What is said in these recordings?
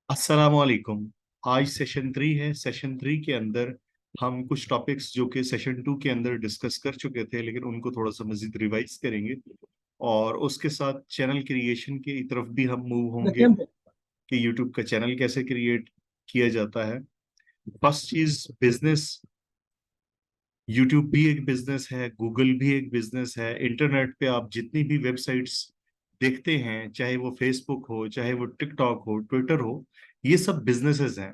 अस्सलामुअलैकुम। आज सेशन 3 है। सेशन 3 के अंदर हम कुछ टॉपिक्स जो कि सेशन 2 के अंदर डिस्कस कर चुके थे, लेकिन उनको थोड़ा सा मजीद रिवाइज करेंगे और उसके साथ चैनल क्रिएशन की तरफ भी हम मूव होंगे कि यूट्यूब का चैनल कैसे क्रिएट किया जाता है। फर्स्ट चीज, बिजनेस। यूट्यूब भी एक बिजनेस है, गूगल भी एक बिजनेस है। इंटरनेट पे आप जितनी भी वेबसाइट्स देखते हैं, चाहे वो फेसबुक हो, चाहे वो टिकटॉक हो, ट्विटर हो, ये सब बिजनेसेस हैं।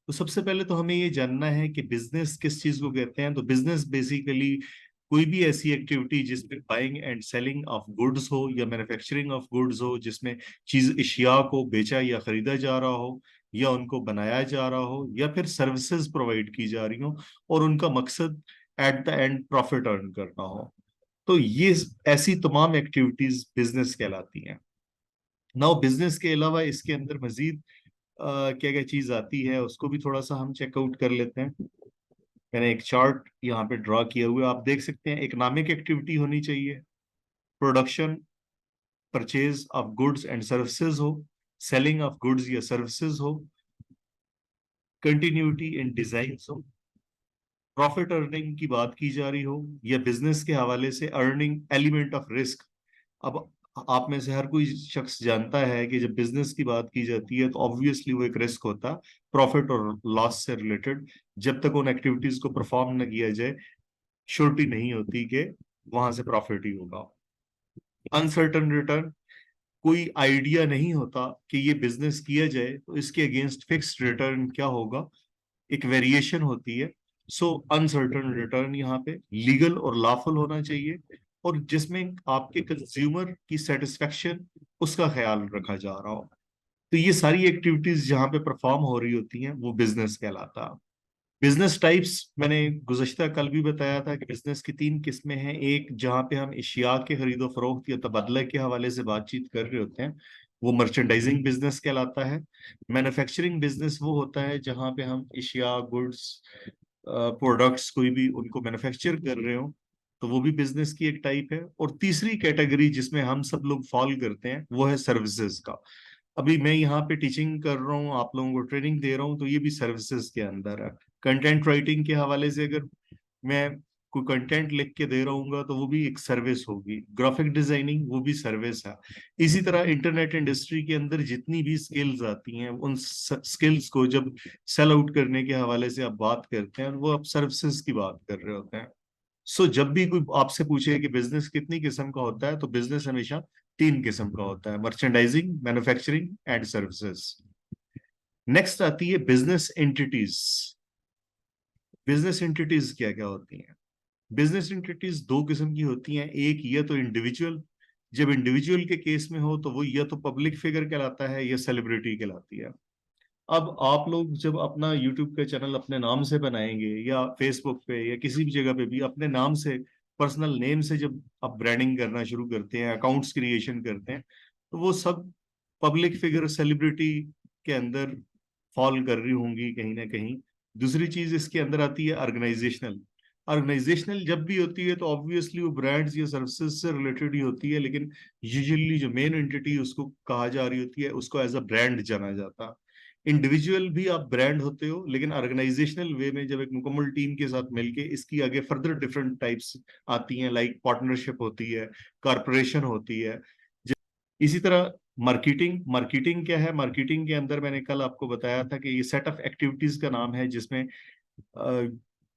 तो सबसे पहले तो हमें ये जानना है कि बिजनेस किस चीज को कहते हैं। तो बिजनेस बेसिकली कोई भी ऐसी एक्टिविटी जिसमें buying and selling of goods हो या मैन्युफैक्चरिंग ऑफ गुड्स हो, जिसमें चीज अशिया को बेचा या खरीदा जा रहा हो या उनको बनाया जा रहा हो या फिर सर्विसेज प्रोवाइड की जा रही हो और उनका मकसद at the end profit earn करना हो। तो ये ऐसी तमाम एक्टिविटीज बिजनेस कहलाती हैं। नाउ बिजनेस के अलावा इसके अंदर मजीद क्या क्या चीज आती है, उसको भी थोड़ा सा हम चेकआउट कर लेते हैं। मैंने एक चार्ट यहाँ पे ड्रॉ किया हुआ है, आप देख सकते हैं। इकोनॉमिक एक्टिविटी होनी चाहिए, production, purchase of goods and services हो, सेलिंग ऑफ गुड्स या सर्विसेज हो, कंटिन्यूटी इन डिजाइन हो, प्रॉफिट अर्निंग की बात की जा रही हो या बिजनेस के हवाले से अर्निंग एलिमेंट ऑफ रिस्क। अब आप में से हर कोई शख्स जानता है कि जब बिजनेस की बात की जाती है तो ऑब्वियसली वो एक रिस्क होता, प्रॉफिट और लॉस से रिलेटेड। जब तक उन एक्टिविटीज को परफॉर्म न किया जाए, श्योरिटी नहीं होती कि वहां से प्रॉफिट ही होगा। अनसर्टन रिटर्न, कोई आइडिया नहीं होता कि ये बिजनेस किया जाए तो इसके अगेंस्ट फिक्स्ड रिटर्न क्या होगा, एक वेरिएशन होती है। सो अनसर्टन रिटर्न यहाँ पे लीगल और लॉफुल होना चाहिए और जिसमें आपके कंज्यूमर की सेटिस्फेक्शन, उसका ख्याल रखा जा रहा हो। तो ये सारी एक्टिविटीज जहाँ पे परफॉर्म हो रही होती हैं वो बिजनेस कहलाता है। बिजनेस टाइप्स मैंने गुज़श्ता कल भी बताया था कि बिजनेस की 3 किस्में हैं। एक जहाँ पे हम इशिया के खरीदो फरोख्त या तबादला के हवाले से बातचीत कर रहे होते हैं, वो मर्चेंडाइजिंग बिजनेस कहलाता है। मैन्युफैक्चरिंग बिजनेस वो होता है जहाँ पे हम इशिया, गुड्स, प्रोडक्ट्स कोई भी उनको मैन्युफैक्चर कर रहे हो, तो वो भी बिजनेस की एक टाइप है। और तीसरी कैटेगरी जिसमें हम सब लोग फॉल करते हैं वो है सर्विसेज का। अभी मैं यहाँ पे टीचिंग कर रहा हूँ, आप लोगों को ट्रेनिंग दे रहा हूँ, तो ये भी सर्विसेज के अंदर है। कंटेंट राइटिंग के हवाले से अगर मैं कोई कंटेंट लिख के दे रहा हूँ तो वो भी एक सर्विस होगी। ग्राफिक डिजाइनिंग वो भी सर्विस है। इसी तरह इंटरनेट इंडस्ट्री के अंदर जितनी भी स्किल्स आती हैं, उन स्किल्स को जब सेल आउट करने के हवाले से आप बात करते हैं, वो आप सर्विसेज की बात कर रहे होते हैं। सो जब भी कोई आपसे पूछे कि बिजनेस कितनी किस्म का होता है, तो बिजनेस हमेशा 3 किस्म का होता है, merchandising, manufacturing and services. Next आती है बिजनेस एंटिटीज। बिजनेस एंटिटीज क्या क्या होती हैं? बिजनेस एंटिटीज 2 किस्म की होती हैं। एक या तो इंडिविजुअल, जब इंडिविजुअल के केस में हो तो वो या तो पब्लिक फिगर कहलाता है या सेलिब्रिटी कहलाती है। अब आप लोग जब अपना यूट्यूब का चैनल अपने नाम से बनाएंगे या फेसबुक पे या किसी भी जगह पे भी अपने नाम से, पर्सनल नेम से जब आप ब्रांडिंग करना शुरू करते हैं, अकाउंट्स क्रिएशन करते हैं, तो वो सब पब्लिक फिगर, सेलिब्रिटी के अंदर फॉल कर रही होंगी कहीं ना कहीं। दूसरी चीज इसके अंदर आती है ऑर्गेनाइजेशनल। ऑर्गेनाइजेशनल जब भी होती है तो ऑब्वियसली वो ब्रांड्स या सर्विसेज से रिलेटेड ही होती है, लेकिन यूजुअली जो मेन एंटिटी उसको कहा जा रही होती है, उसको एज अ ब्रांड जाना जाता है। इंडिविजुअल भी आप ब्रांड होते हो, लेकिन ऑर्गेनाइजेशनल वे में जब एक मुकम्मल टीम के साथ मिलके इसकी आगे फर्दर डिफरेंट टाइप्स आती हैं, लाइक पार्टनरशिप होती है, कॉरपोरेशन होती है। इसी तरह मार्केटिंग। मार्केटिंग क्या है? मार्केटिंग के अंदर मैंने कल आपको बताया था कि ये सेट ऑफ एक्टिविटीज का नाम है जिसमें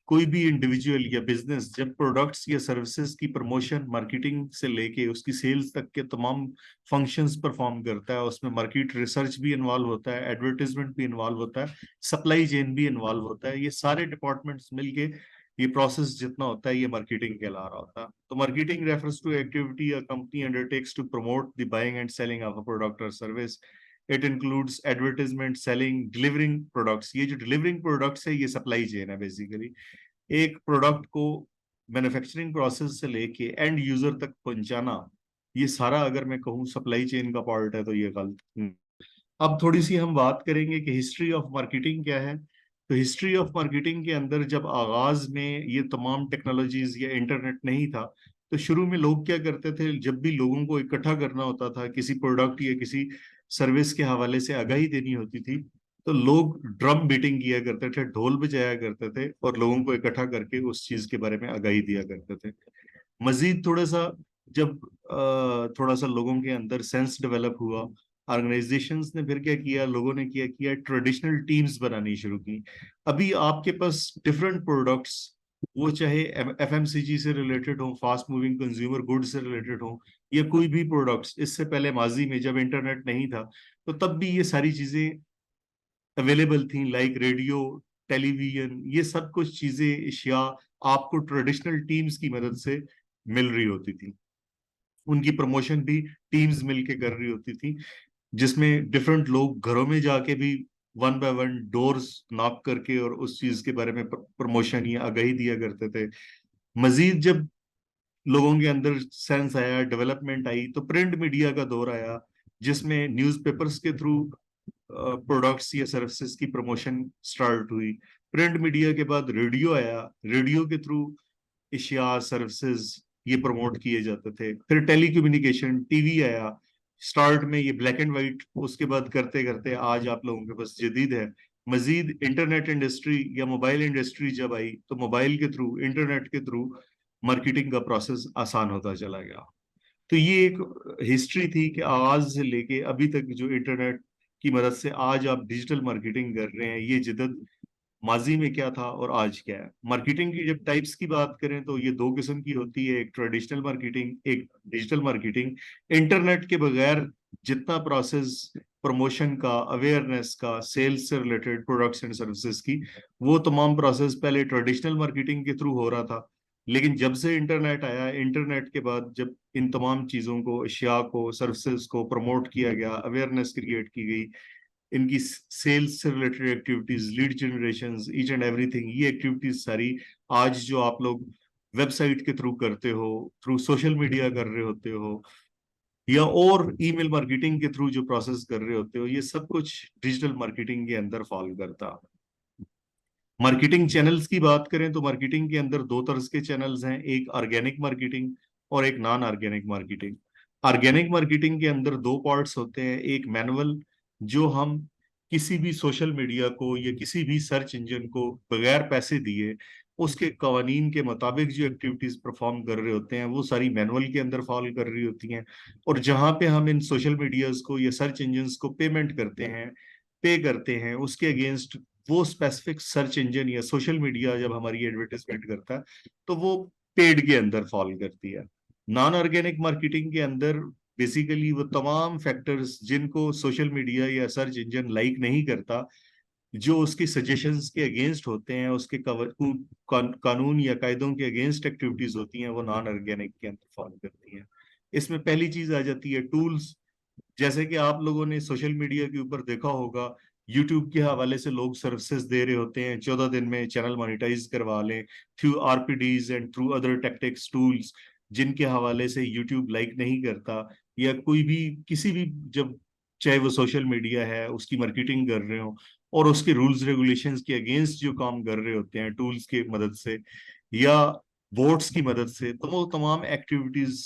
कोई भी इंडिविजुअल या बिजनेस जब प्रोडक्ट्स या सर्विसेज की प्रमोशन, मार्केटिंग से लेके उसकी सेल्स तक के तमाम फंक्शंस परफॉर्म करता है, उसमें मार्केट रिसर्च भी इन्वॉल्व होता है, एडवर्टाइजमेंट भी इन्वॉल्व होता है, सप्लाई चेन भी इन्वॉल्व होता है। ये सारे डिपार्टमेंट्स मिलके ये प्रोसेस जितना होता है, ये मार्केटिंग कहला रहा होता है। तो marketing refers to activity a company undertakes to promote the buying and selling of a product और service. It includes advertisement, selling, delivering products. ये जो डिलीवरिंग प्रोडक्ट्स है, ये सप्लाई चेन है बेसिकली। एक प्रोडक्ट को मैन्युफैक्चरिंग प्रोसेस से लेके एंड यूजर तक पहुंचाना, ये सारा अगर मैं कहूँ सप्लाई चेन का पार्ट है तो ये गलत अब थोड़ी सी हम बात करेंगे कि हिस्ट्री ऑफ मार्केटिंग क्या है। तो हिस्ट्री ऑफ मार्केटिंग के अंदर जब आगाज में ये तमाम टेक्नोलॉजीज या इंटरनेट नहीं था, तो शुरू में लोग क्या करते थे, जब भी लोगों को इकट्ठा करना होता था, किसी प्रोडक्ट या किसी सर्विस के हवाले से आगाही देनी होती थी, तो लोग ड्रम बीटिंग किया करते थे, ढोल बजाया करते थे और लोगों को इकट्ठा करके उस चीज के बारे में आगाही दिया करते थे। मजीद थोड़ा सा जब थोड़ा सा लोगों के अंदर सेंस डेवलप हुआ, ऑर्गेनाइजेशंस ने फिर क्या किया, लोगों ने क्या किया, ट्रेडिशनल टीम्स बनानी शुरू की। अभी आपके पास डिफरेंट प्रोडक्ट्स, वो चाहे एफएमसीजी से रिलेटेड हो, फास्ट मूविंग कंज्यूमर गुड्स से रिलेटेड हो, या कोई भी प्रोडक्ट्स, इससे पहले माजी में जब इंटरनेट नहीं था तो तब भी ये सारी चीजें अवेलेबल थी, लाइक रेडियो, टेलीविजन, ये सब कुछ चीजें अशिया आपको ट्रेडिशनल टीम्स की मदद से मिल रही होती थी। उनकी प्रमोशन भी टीम्स मिलके कर रही होती थी, जिसमें डिफरेंट लोग घरों में जाके भी one by one doors knock करके और उस चीज के बारे में प्रमोशन या आगाही दिया करते थे। मजीद जब लोगों के अंदर सेंस आया, डेवलपमेंट आई, तो प्रिंट मीडिया का दौर आया, जिसमें न्यूज़पेपर्स के थ्रू प्रोडक्ट्स या सर्विसेज की प्रमोशन स्टार्ट हुई। प्रिंट मीडिया के बाद रेडियो आया, रेडियो के थ्रू एशिया सर्विसेज ये प्रमोट किए जाते थे। फिर टेलीकम्युनिकेशन, टीवी आया, स्टार्ट में ये ब्लैक एंड व्हाइट, उसके बाद करते करते आज आप लोगों के पास जदीद है। मजीद इंटरनेट इंडस्ट्री या मोबाइल इंडस्ट्री जब आई तो मोबाइल के थ्रू, इंटरनेट के थ्रू मार्केटिंग का प्रोसेस आसान होता चला गया। तो ये एक हिस्ट्री थी कि आगाज से लेके अभी तक जो इंटरनेट की मदद से आज आप डिजिटल मार्केटिंग कर रहे हैं, ये जिद्दत माजी में क्या था और आज क्या है। मार्केटिंग की जब टाइप्स की बात करें तो ये दो किस्म की होती है, एक ट्रेडिशनल मार्केटिंग, एक डिजिटल मार्केटिंग। इंटरनेट के बगैर जितना प्रोसेस प्रमोशन का, अवेयरनेस का, सेल्स से रिलेटेड प्रोडक्ट्स एंड सर्विसेज की, वो तमाम प्रोसेस पहले ट्रेडिशनल मार्केटिंग के थ्रू हो रहा था। लेकिन जब से इंटरनेट आया, इंटरनेट के बाद जब इन तमाम चीजों को, अशिया को, सर्विसेज को प्रमोट किया गया, अवेयरनेस क्रिएट की गई, इनकी सेल्स से related activities, lead generation, each and everything, ये एक्टिविटीज सारी आज जो आप लोग वेबसाइट के थ्रू करते हो, थ्रू सोशल मीडिया कर रहे होते हो, या और ईमेल मार्केटिंग के थ्रू जो प्रोसेस कर रहे होते हो, ये सब कुछ डिजिटल मार्केटिंग के अंदर फॉल करता। मार्केटिंग चैनल्स की बात करें तो मार्केटिंग के अंदर दो तरह के चैनल्स हैं, एक ऑर्गेनिक मार्केटिंग और एक non organic marketing. Organic marketing के अंदर दो पार्ट्स होते हैं, एक मैनुअल, जो हम किसी भी सोशल मीडिया को या किसी भी सर्च इंजन को बगैर पैसे दिए उसके कवानीन के मुताबिक जो एक्टिविटीज परफॉर्म कर रहे होते हैं, वो सारी मैनुअल के अंदर फॉल कर रही होती हैं। और जहां पे हम इन सोशल मीडियाज को या सर्च इंजन को पेमेंट करते हैं, पे करते हैं, उसके अगेंस्ट वो स्पेसिफिक सर्च इंजन या सोशल मीडिया जब हमारी एडवर्टाइजमेंट करता है तो वो पेड के अंदर फॉल करती है। नॉन ऑर्गेनिक मार्केटिंग के अंदर बेसिकली वो तमाम फैक्टर्स जिनको सोशल मीडिया या सर्च इंजन लाइक नहीं करता, जो उसकी सजेशंस के अगेंस्ट होते हैं, उसके कानून या कायदों के अगेंस्ट एक्टिविटीज होती हैं, वो नॉन ऑर्गेनिक के अंदर फॉल करती हैं। इसमें पहली चीज आ जाती है टूल्स। जैसे कि आप लोगों ने सोशल मीडिया के ऊपर देखा होगा, यूट्यूब के हवाले से लोग सर्विसेज दे रहे होते हैं, 14 दिन में चैनल मोनिटाइज करवा लें through RPDs and through other tactics tools, जिनके हवाले से यूट्यूब लाइक नहीं करता। या कोई भी किसी भी, जब चाहे वो सोशल मीडिया है उसकी मार्केटिंग कर रहे हो और उसके रूल्स रेगुलेशंस के अगेंस्ट जो काम कर रहे होते हैं टूल्स की मदद से या बोट्स की मदद से, तो वो तमाम एक्टिविटीज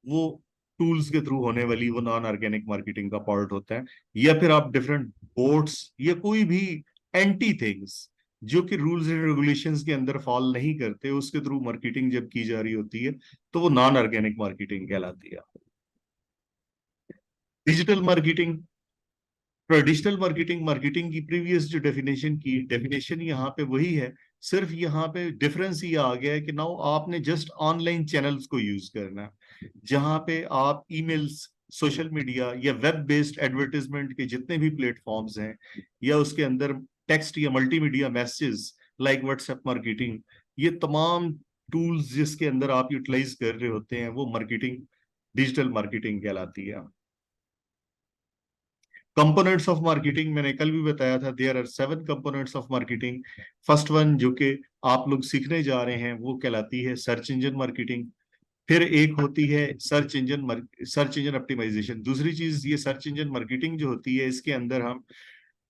वो टूल्स के थ्रू होने वाली वो नॉन ऑर्गेनिक मार्केटिंग का पार्ट होता है। या फिर आप डिफरेंट बोर्ड्स या कोई भी एंटी थिंग्स जो कि रूल्स एंड रेगुलेशंस के अंदर फॉल नहीं करते, उसके थ्रू मार्केटिंग जब की जा रही होती है तो वो नॉन ऑर्गेनिक मार्केटिंग कहलाती है। Digital marketing, traditional marketing, marketing की प्रीवियस जो डेफिनेशन यहाँ पे वही है, सिर्फ यहाँ पे डिफरेंस ये आ गया है कि नाउ आपने जस्ट ऑनलाइन चैनल्स को यूज करना है, जहाँ पे आप ईमेल्स, सोशल मीडिया या वेब बेस्ड एडवर्टाइजमेंट के जितने भी प्लेटफॉर्म्स हैं, या उसके अंदर टेक्स्ट या multimedia messages like WhatsApp marketing, ये तमाम टूल्स जिसके अंदर आप यूटिलाइज कर रहे होते हैं, वो मार्केटिंग, डिजिटल मार्केटिंग कहलाती है। कंपोनेंट्स ऑफ मार्केटिंग मैंने कल भी बताया था, there are 7 components of marketing. First one जो कि आप लोग सीखने जा रहे हैं वो कहलाती है सर्च इंजन मार्केटिंग। फिर एक होती है सर्च इंजन ऑप्टिमाइजेशन। दूसरी चीज, ये सर्च इंजन मार्केटिंग जो होती है, इसके अंदर हम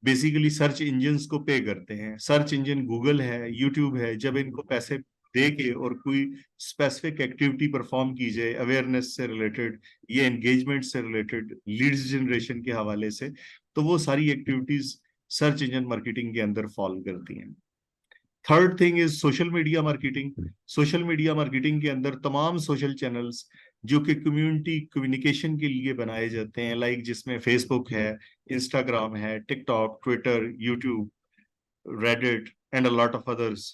बेसिकली सर्च इंजन्स को पे करते हैं। सर्च इंजन गूगल है, यूट्यूब है, जब इनको पैसे दे के और कोई स्पेसिफिक एक्टिविटी परफॉर्म की जाए अवेयरनेस से रिलेटेड या एंगेजमेंट से रिलेटेड, लीड्स जनरेशन के हवाले से, तो वो सारी एक्टिविटीज सर्च इंजन मार्केटिंग के अंदर फॉल करती हैं। Third thing is social media marketing. Social media marketing के अंदर तमाम सोशल चैनल्स जो कि कम्युनिटी कम्युनिकेशन के लिए बनाए जाते हैं, लाइक जिसमें फेसबुक है, इंस्टाग्राम है, TikTok, Twitter, YouTube, Reddit and a lot of others.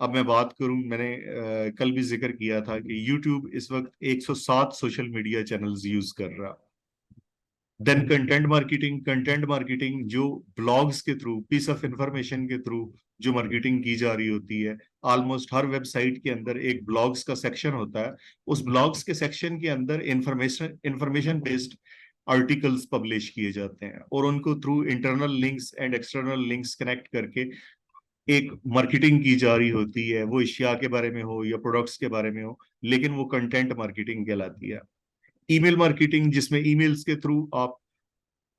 अब मैं बात करूं, मैंने कल भी जिक्र किया था कि यूट्यूब इस वक्त 107 सोशल मीडिया चैनल्स यूज कर रहा। Then content marketing. Content marketing जो ब्लॉग्स के थ्रू, पीस ऑफ इंफॉर्मेशन के थ्रू जो मार्केटिंग की जा रही होती है। ऑलमोस्ट हर वेबसाइट के अंदर एक ब्लॉग्स का सेक्शन होता है। उस ब्लॉग्स के सेक्शन के अंदर इंफॉर्मेशन बेस्ड आर्टिकल्स पब्लिश किए जाते हैं और उनको through internal links and external links connect करके एक मार्केटिंग की जा रही होती है, वो एशिया के बारे में हो या प्रोडक्ट्स के बारे में हो, लेकिन वो कंटेंट मार्केटिंग कहलाती है। ईमेल मार्केटिंग, जिसमें ईमेल्स के थ्रू आप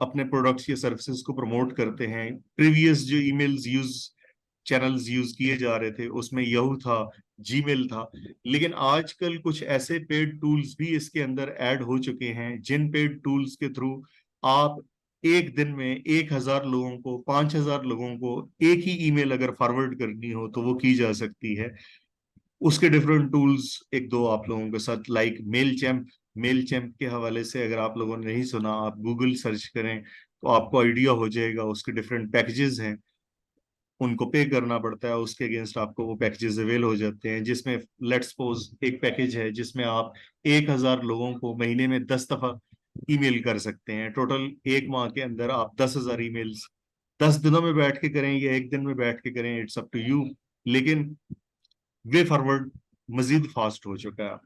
अपने प्रोडक्ट्स या सर्विसेज को प्रमोट करते हैं। प्रीवियस जो ईमेल्स चैनल्स यूज किए जा रहे थे उसमें यहू था, जीमेल था, लेकिन आजकल कुछ ऐसे पेड टूल्स भी इसके अंदर ऐड हो चुके हैं जिन पेड टूल्स के थ्रू आप एक दिन में 1,000 लोगों को, 5,000 लोगों को एक ही ईमेल अगर फॉरवर्ड करनी हो तो वो की जा सकती है। उसके डिफरेंट टूल्स एक दो आप लोगों के साथ, लाइक मेल चैम्प के हवाले से अगर आप लोगों ने नहीं सुना, आप गूगल सर्च करें तो आपको आइडिया हो जाएगा। उसके डिफरेंट पैकेजेस हैं, उनको पे करना पड़ता है, उसके अगेंस्ट आपको वो पैकेजेस अवेल हो जाते हैं, जिसमें लेट्स सपोज एक पैकेज है जिसमें आप 1,000 लोगों को महीने में 10 दफा ईमेल कर सकते हैं। टोटल एक माह के अंदर आप 10,000 ईमेल्स 10 दिनों में बैठ के करें या एक दिन में बैठ के करें, इट्स अप टू यू, लेकिन वे फॉरवर्ड मजीद फास्ट हो चुका है।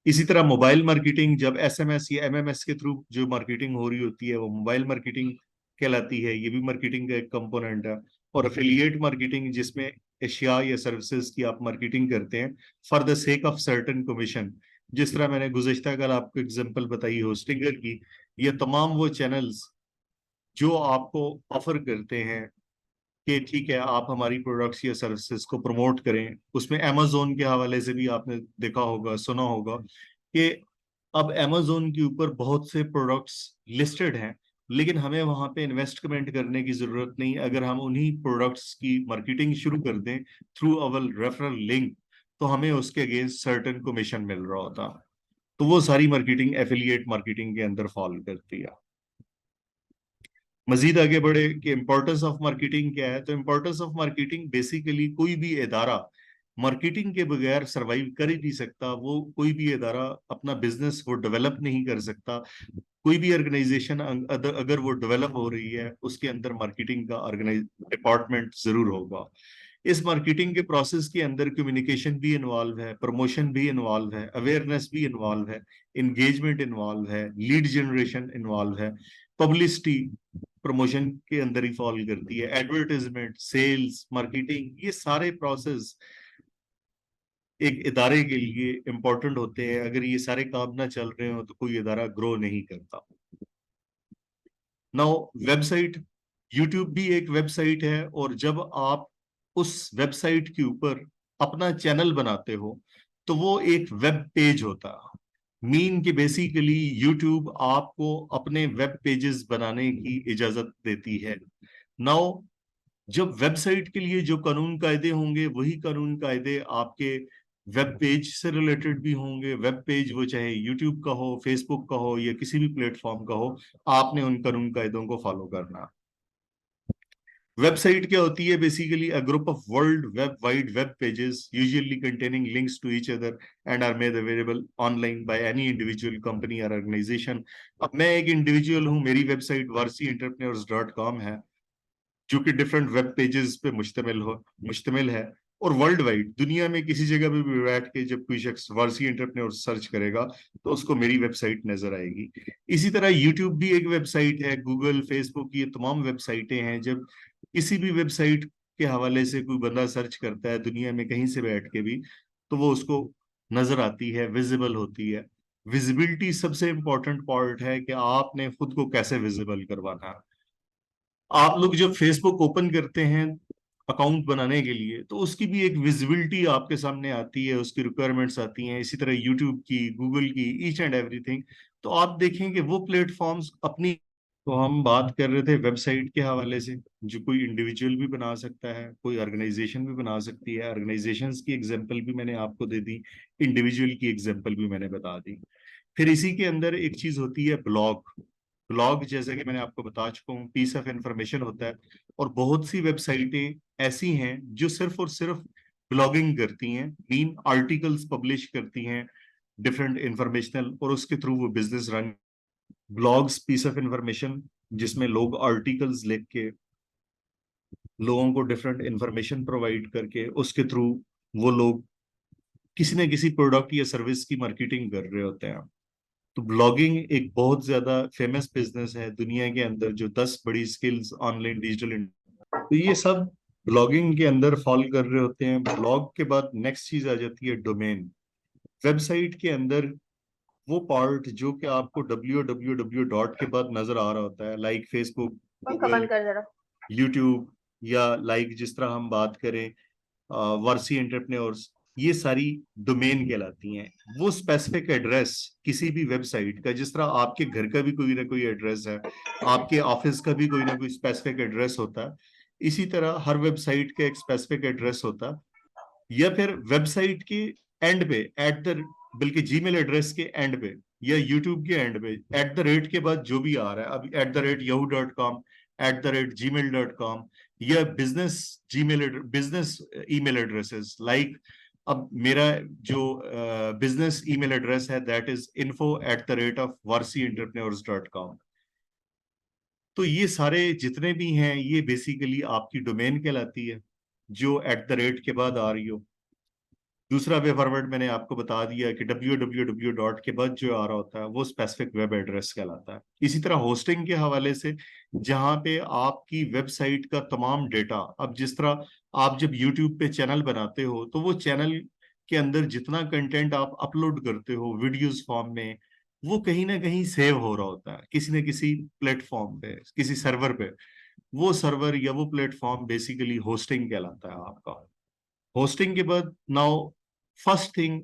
इसी तरह मोबाइल मार्केटिंग, जब एसएमएस या एमएमएस के थ्रू जो मार्केटिंग हो रही होती है वो मोबाइल मार्केटिंग कहलाती है, ये भी मार्केटिंग का एक कंपोनेंट है। और एफिलिएट मार्केटिंग, जिसमें एशिया या सर्विसेज की आप मार्केटिंग करते हैं for the sake of certain commission. जिस तरह मैंने गुज़श्ता कल आपको एग्जांपल बताई होस्टिंगर की, ये तमाम वो चैनल्स जो आपको ऑफर करते हैं कि ठीक है आप हमारी प्रोडक्ट्स या सर्विसेज को प्रमोट करें। उसमें अमेजोन के हवाले से भी आपने देखा होगा, सुना होगा कि अब अमेजोन के ऊपर बहुत से प्रोडक्ट्स लिस्टेड हैं, लेकिन हमें वहां पे इन्वेस्टमेंट करने की जरूरत नहीं। अगर हम उन्हीं प्रोडक्ट्स की मार्केटिंग शुरू कर दें थ्रू अवर रेफरल लिंक तो हमें उसके अगेंस्ट सर्टेन कमीशन मिल रहा होता। तो वो सारी मार्केटिंग एफिलिएट मार्केटिंग के अंदर फॉल करती है। मजीद आगे बढ़े कि इम्पोर्टेंस ऑफ मार्केटिंग क्या है, तो इम्पोर्टेंस ऑफ मार्केटिंग बेसिकली कोई भी इदारा मार्केटिंग के बगैर सरवाइव कर ही नहीं सकता। वो कोई भी इदारा अपना बिजनेस वो डेवलप नहीं कर सकता। कोई भी ऑर्गेनाइजेशन अगर वो डेवलप हो रही है उसके अंदर मार्केटिंग का ऑर्गेनाइज डिपार्टमेंट जरूर होगा। इस मार्केटिंग के प्रोसेस के अंदर कम्युनिकेशन भी इन्वॉल्व है, प्रमोशन भी इन्वॉल्व है, अवेयरनेस भी इन्वॉल्व है, इंगेजमेंट इन्वॉल्व है, लीड जनरेशन इन्वॉल्व है, पब्लिसिटी प्रमोशन के अंदर ही फॉल करती है, एडवर्टाइजमेंट, सेल्स, मार्केटिंग, ये सारे प्रोसेस एक इदारे के लिए इंपॉर्टेंट होते हैं। अगर ये सारे काम ना चल रहे हो तो कोई इदारा ग्रो नहीं करता। नाउ वेबसाइट, यूट्यूब भी एक वेबसाइट है, और जब आप उस वेबसाइट के ऊपर अपना चैनल बनाते हो तो वो एक वेब पेज होता है। मीन कि बेसिकली यूट्यूब आपको अपने वेब पेजेस बनाने की इजाजत देती है। नाउ जब वेबसाइट के लिए जो कानून कायदे होंगे वही कानून कायदे आपके वेब पेज से रिलेटेड भी होंगे। वेब पेज वो चाहे यूट्यूब का हो, फेसबुक का हो या किसी भी प्लेटफॉर्म का हो, आपने उन कानून कायदों को फॉलो करना। वेबसाइट क्या होती है? Basically a group of world web wide web pages usually containing links to each other and are made available online by any individual company और ऑर्गेनाइजेशन। अब मैं एक इंडिविजुअल हूँ, मेरी वेबसाइट warsientrepreneurs.com है जो कि डिफरेंट वेब पेजेस पे मुश्तमिल है। और वर्ल्ड वाइड दुनिया में किसी जगह पे भी बैठ के जब कोई शख्स वारसी एंटरप्रेन्योर सर्च करेगा तो उसको मेरी वेबसाइट नजर आएगी। इसी तरह यूट्यूब भी एक वेबसाइट है, गूगल, फेसबुक, ये तमाम वेबसाइटें हैं। जब किसी भी वेबसाइट के हवाले से कोई बंदा सर्च करता है दुनिया में कहीं से बैठ के भी, तो वो उसको नजर आती है, विजिबल होती है। विजिबिलिटी सबसे इंपॉर्टेंट पार्ट है कि आपने खुद को कैसे विजिबल करवाना है। आप लोग जब फेसबुक ओपन करते हैं अकाउंट बनाने के लिए तो उसकी भी एक विजिबिलिटी आपके सामने आती है, उसकी रिक्वायरमेंट्स आती हैं। इसी तरह यूट्यूब की, गूगल की, ईच एंड एवरीथिंग। तो आप देखें कि वो प्लेटफॉर्म्स अपनी तो हम बात कर रहे थे वेबसाइट के हवाले से, जो कोई इंडिविजुअल भी बना सकता है, कोई ऑर्गेनाइजेशन भी बना सकती है। ऑर्गेनाइजेशंस की एग्जांपल भी मैंने आपको दे दी, इंडिविजुअल की एग्जांपल भी मैंने बता दी। फिर इसी के अंदर एक चीज होती है ब्लॉग। ब्लॉग जैसे कि मैंने आपको बता चुका हूँ, पीस ऑफ इंफॉर्मेशन होता है। और बहुत सी वेबसाइटें ऐसी हैं जो सिर्फ और सिर्फ ब्लॉगिंग करती हैं, मीन आर्टिकल्स पब्लिश करती हैं डिफरेंट इंफॉर्मेशनल, और उसके थ्रू वो business run. Blogs piece of information जिसमें लोग आर्टिकल्स लिख के लोगों को डिफरेंट इंफॉर्मेशन प्रोवाइड करके उसके थ्रू वो लोग किसी न किसी प्रोडक्ट या सर्विस की मार्केटिंग कर रहे होते हैं। तो ब्लॉगिंग एक बहुत ज्यादा फेमस बिजनेस है दुनिया के अंदर, जो 10 बड़ी स्किल्स ऑनलाइन डिजिटल, तो ये सब ब्लॉगिंग के अंदर फॉल कर रहे होते हैं। ब्लॉग के बाद नेक्स्ट चीज आ जाती है डोमेन। वेबसाइट के अंदर वो पार्ट जो कि आपको www डॉट के बाद नजर आ रहा होता है, लाइक फेसबुक, पंखा गूगल, बंद कर जरा। यूट्यूब, या लाइक जिस तरह हम बात करें वर्सी एंटरप्रेन्योर्स, ये सारी डोमेन कहलाती हैं। वो स्पेसिफिक एड्रेस किसी भी वेबसाइट का, जिस तरह आपके घर का भी कोई ना कोई एड्रेस है, आपके ऑफिस का भी कोई ना कोई स्पेसिफिक एड्रेस होता है, इसी तरह हर वेबसाइट का एक स्पेसिफिक एड्रेस होता है। या फिर वेबसाइट के एंड पे एट द, बल्कि जीमेल एड्रेस के एंड पे या यूट्यूब के एंड पे एट द रेट के बाद जो भी आ रहा है, अब at the rate yahoo.com, at the rate gmail.com, या business Gmail, business email addresses like, अब मेरा जो बिजनेस ईमेल एड्रेस है दैट इज info@varsientrepreneurs.com। तो ये सारे जितने भी हैं ये बेसिकली आपकी डोमेन कहलाती है, जो एट द रेट के बाद आ रही हो। दूसरा वे फॉरवर्ड मैंने आपको बता दिया कि www डॉट के बाद जो आ रहा होता है वो स्पेसिफिक वेब एड्रेस कहलाता है। इसी तरह होस्टिंग के हवाले से, जहां पे आपकी वेबसाइट का तमाम डेटा, अब जिस तरह आप जब यूट्यूब पे चैनल बनाते हो तो वो चैनल के अंदर जितना कंटेंट आप अपलोड करते हो वीडियोस फॉर्म में, वो कहीं ना कहीं सेव हो रहा होता है किसी न किसी प्लेटफॉर्म पे, किसी सर्वर पे। वो सर्वर या वो प्लेटफॉर्म बेसिकली होस्टिंग कहलाता है आपका। होस्टिंग के बाद now first thing,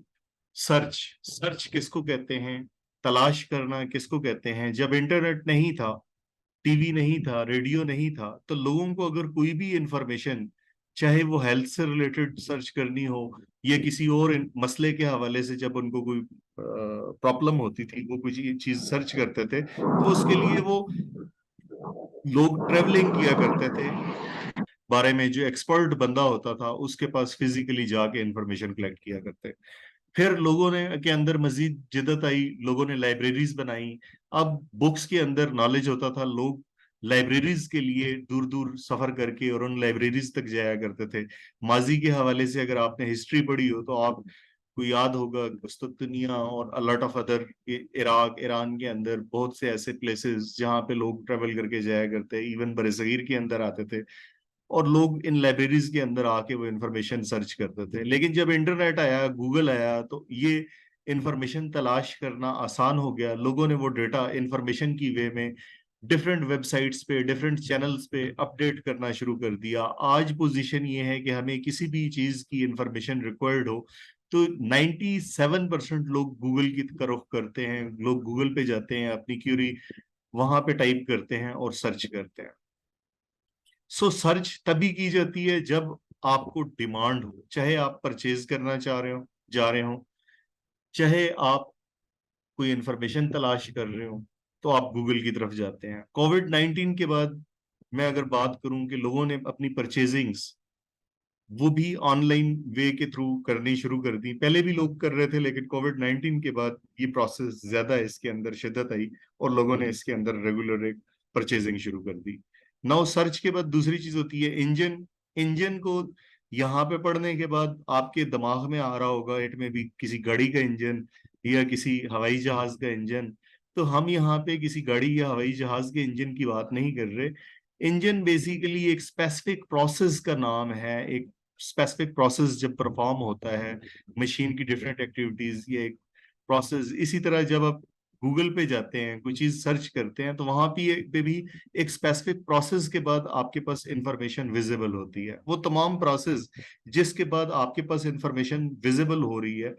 search. Search किसको कहते हैं, तलाश करना किसको कहते हैं? जब इंटरनेट नहीं था, टीवी नहीं था, रेडियो नहीं था, तो लोगों को अगर कोई भी इंफॉर्मेशन, चाहे वो हेल्थ से रिलेटेड सर्च करनी हो या किसी और मसले के हवाले से, जब उनको कोई प्रॉब्लम होती थी, वो कुछ चीज सर्च करते थे, तो उसके लिए वो लोग ट्रेवलिंग किया करते थे, बारे में जो एक्सपर्ट बंदा होता था उसके पास फिजिकली जाके इंफॉर्मेशन कलेक्ट किया करते। फिर लोगों ने के अंदर मजीद जिद्दत आई, लोगों ने लाइब्रेरीज बनाई। अब बुक्स के अंदर नॉलेज होता था, लोग लाइब्रेरीज के लिए दूर दूर सफर करके और उन लाइब्रेरीज तक जाया करते थे। माजी के हवाले से अगर आपने हिस्ट्री पढ़ी हो तो आपको याद होगा कुस्तुनिया और a lot of other, Iraq, Iran के अंदर बहुत से ऐसे प्लेसेस जहाँ पे लोग ट्रेवल करके जाया करते, इवन बरसगीर के अंदर आते थे और लोग इन लाइब्रेरीज के अंदर आके वो इंफॉर्मेशन सर्च करते थे। लेकिन जब इंटरनेट आया, गूगल आया, तो ये इंफॉर्मेशन तलाश करना आसान हो गया। लोगों ने वो डेटा इंफॉर्मेशन की वे में डिफरेंट वेबसाइट्स पे, डिफरेंट चैनल्स पे अपडेट करना शुरू कर दिया। आज पोजीशन ये है कि हमें किसी भी चीज की इंफॉर्मेशन रिक्वायर्ड हो तो 97% लोग गूगल की तरफ करते हैं, लोग गूगल पे जाते हैं, अपनी क्यूरी वहां पे टाइप करते हैं और सर्च करते हैं। सो सर्च तभी की जाती है जब आपको डिमांड हो, चाहे आप परचेज करना चाह रहे हो, जा रहे हो, चाहे आप कोई इंफॉर्मेशन तलाश कर रहे हो, तो आप गूगल की तरफ जाते हैं। कोविड-19 के बाद मैं अगर बात करूं कि लोगों ने अपनी परचेजिंग्स वो भी ऑनलाइन वे के थ्रू करनी शुरू कर दी। पहले भी लोग कर रहे थे लेकिन कोविड-19 के बाद ये प्रोसेस ज्यादा इसके अंदर शिद्दत आई और लोगों ने इसके अंदर रेगुलर एक परचेजिंग शुरू कर दी। नाउ सर्च के बाद दूसरी चीज होती है इंजन। इंजन को यहाँ पे पढ़ने के बाद आपके दिमाग में आ रहा होगा इट में भी किसी गाड़ी का इंजन या किसी हवाई जहाज का इंजन। तो हम यहाँ पे किसी गाड़ी या हवाई जहाज के इंजन की बात नहीं कर रहे। इंजन बेसिकली एक स्पेसिफिक प्रोसेस का नाम है। एक स्पेसिफिक प्रोसेस जब परफॉर्म होता है मशीन की डिफरेंट एक्टिविटीज, ये एक प्रोसेस। इसी तरह जब आप गूगल पे जाते हैं, कोई चीज सर्च करते हैं, तो वहां पे भी एक स्पेसिफिक प्रोसेस के बाद आपके पास इंफॉर्मेशन विजिबल होती है। वो तमाम प्रोसेस जिसके बाद आपके पास इंफॉर्मेशन विजिबल हो रही है,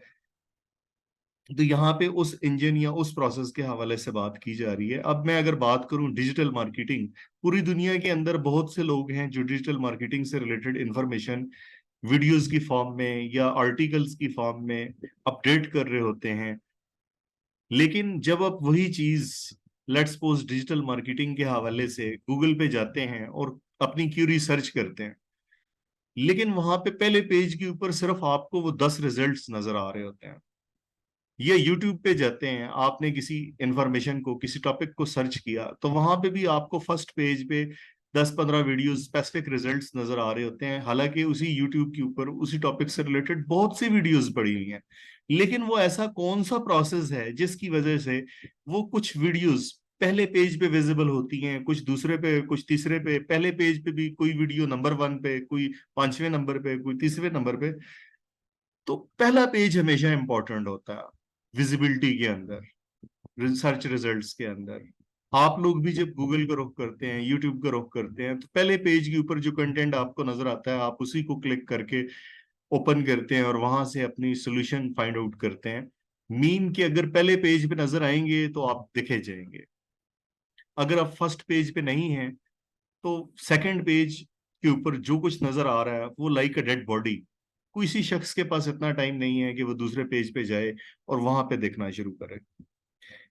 तो यहाँ पे उस इंजन या उस प्रोसेस के हवाले से बात की जा रही है। अब मैं अगर बात करूं डिजिटल मार्केटिंग, पूरी दुनिया के अंदर बहुत से लोग हैं जो डिजिटल मार्केटिंग से रिलेटेड इंफॉर्मेशन वीडियोस की फॉर्म में या आर्टिकल्स की फॉर्म में अपडेट कर रहे होते हैं। लेकिन जब आप वही चीज, लेट्स सपोज डिजिटल मार्केटिंग के हवाले से गूगल पे जाते हैं और अपनी क्यूरी सर्च करते हैं, लेकिन वहां पे पहले पेज के ऊपर सिर्फ आपको वो 10 रिजल्ट्स नजर आ रहे होते हैं। ये यूट्यूब पे जाते हैं, आपने किसी इंफॉर्मेशन को, किसी टॉपिक को सर्च किया, तो वहां पे भी आपको फर्स्ट पेज पे 10-15 वीडियोस स्पेसिफिक रिजल्ट्स नजर आ रहे होते हैं। हालांकि उसी यूट्यूब के ऊपर उसी टॉपिक से रिलेटेड बहुत सी वीडियोस पड़ी हुई हैं, लेकिन वो ऐसा कौन सा प्रोसेस है जिसकी वजह से वो कुछ वीडियोस पहले पेज पे विजिबल होती हैं, कुछ दूसरे पे, कुछ तीसरे पे, पहले पेज पे भी कोई वीडियो नंबर 1 पे, कोई 5वें नंबर पे, कोई तीसरे नंबर पे। तो पहला पेज हमेशा इंपॉर्टेंट होता है विजिबिलिटी के अंदर, सर्च रिजल्ट्स के अंदर। आप लोग भी जब गूगल का रुख करते हैं, यूट्यूब का रुख करते हैं, तो पहले पेज के ऊपर जो कंटेंट आपको नजर आता है, आप उसी को क्लिक करके ओपन करते हैं और वहां से अपनी सोल्यूशन फाइंड आउट करते हैं। मीन कि अगर पहले पेज पे नजर आएंगे तो आप दिखे जाएंगे। अगर आप फर्स्ट पेज पे नहीं हैं तो सेकंड पेज के ऊपर जो कुछ नजर आ रहा है वो लाइक अ डेड बॉडी। किसी शख्स के पास इतना टाइम नहीं है कि वो दूसरे पेज पे जाए और वहां पे देखना शुरू करे।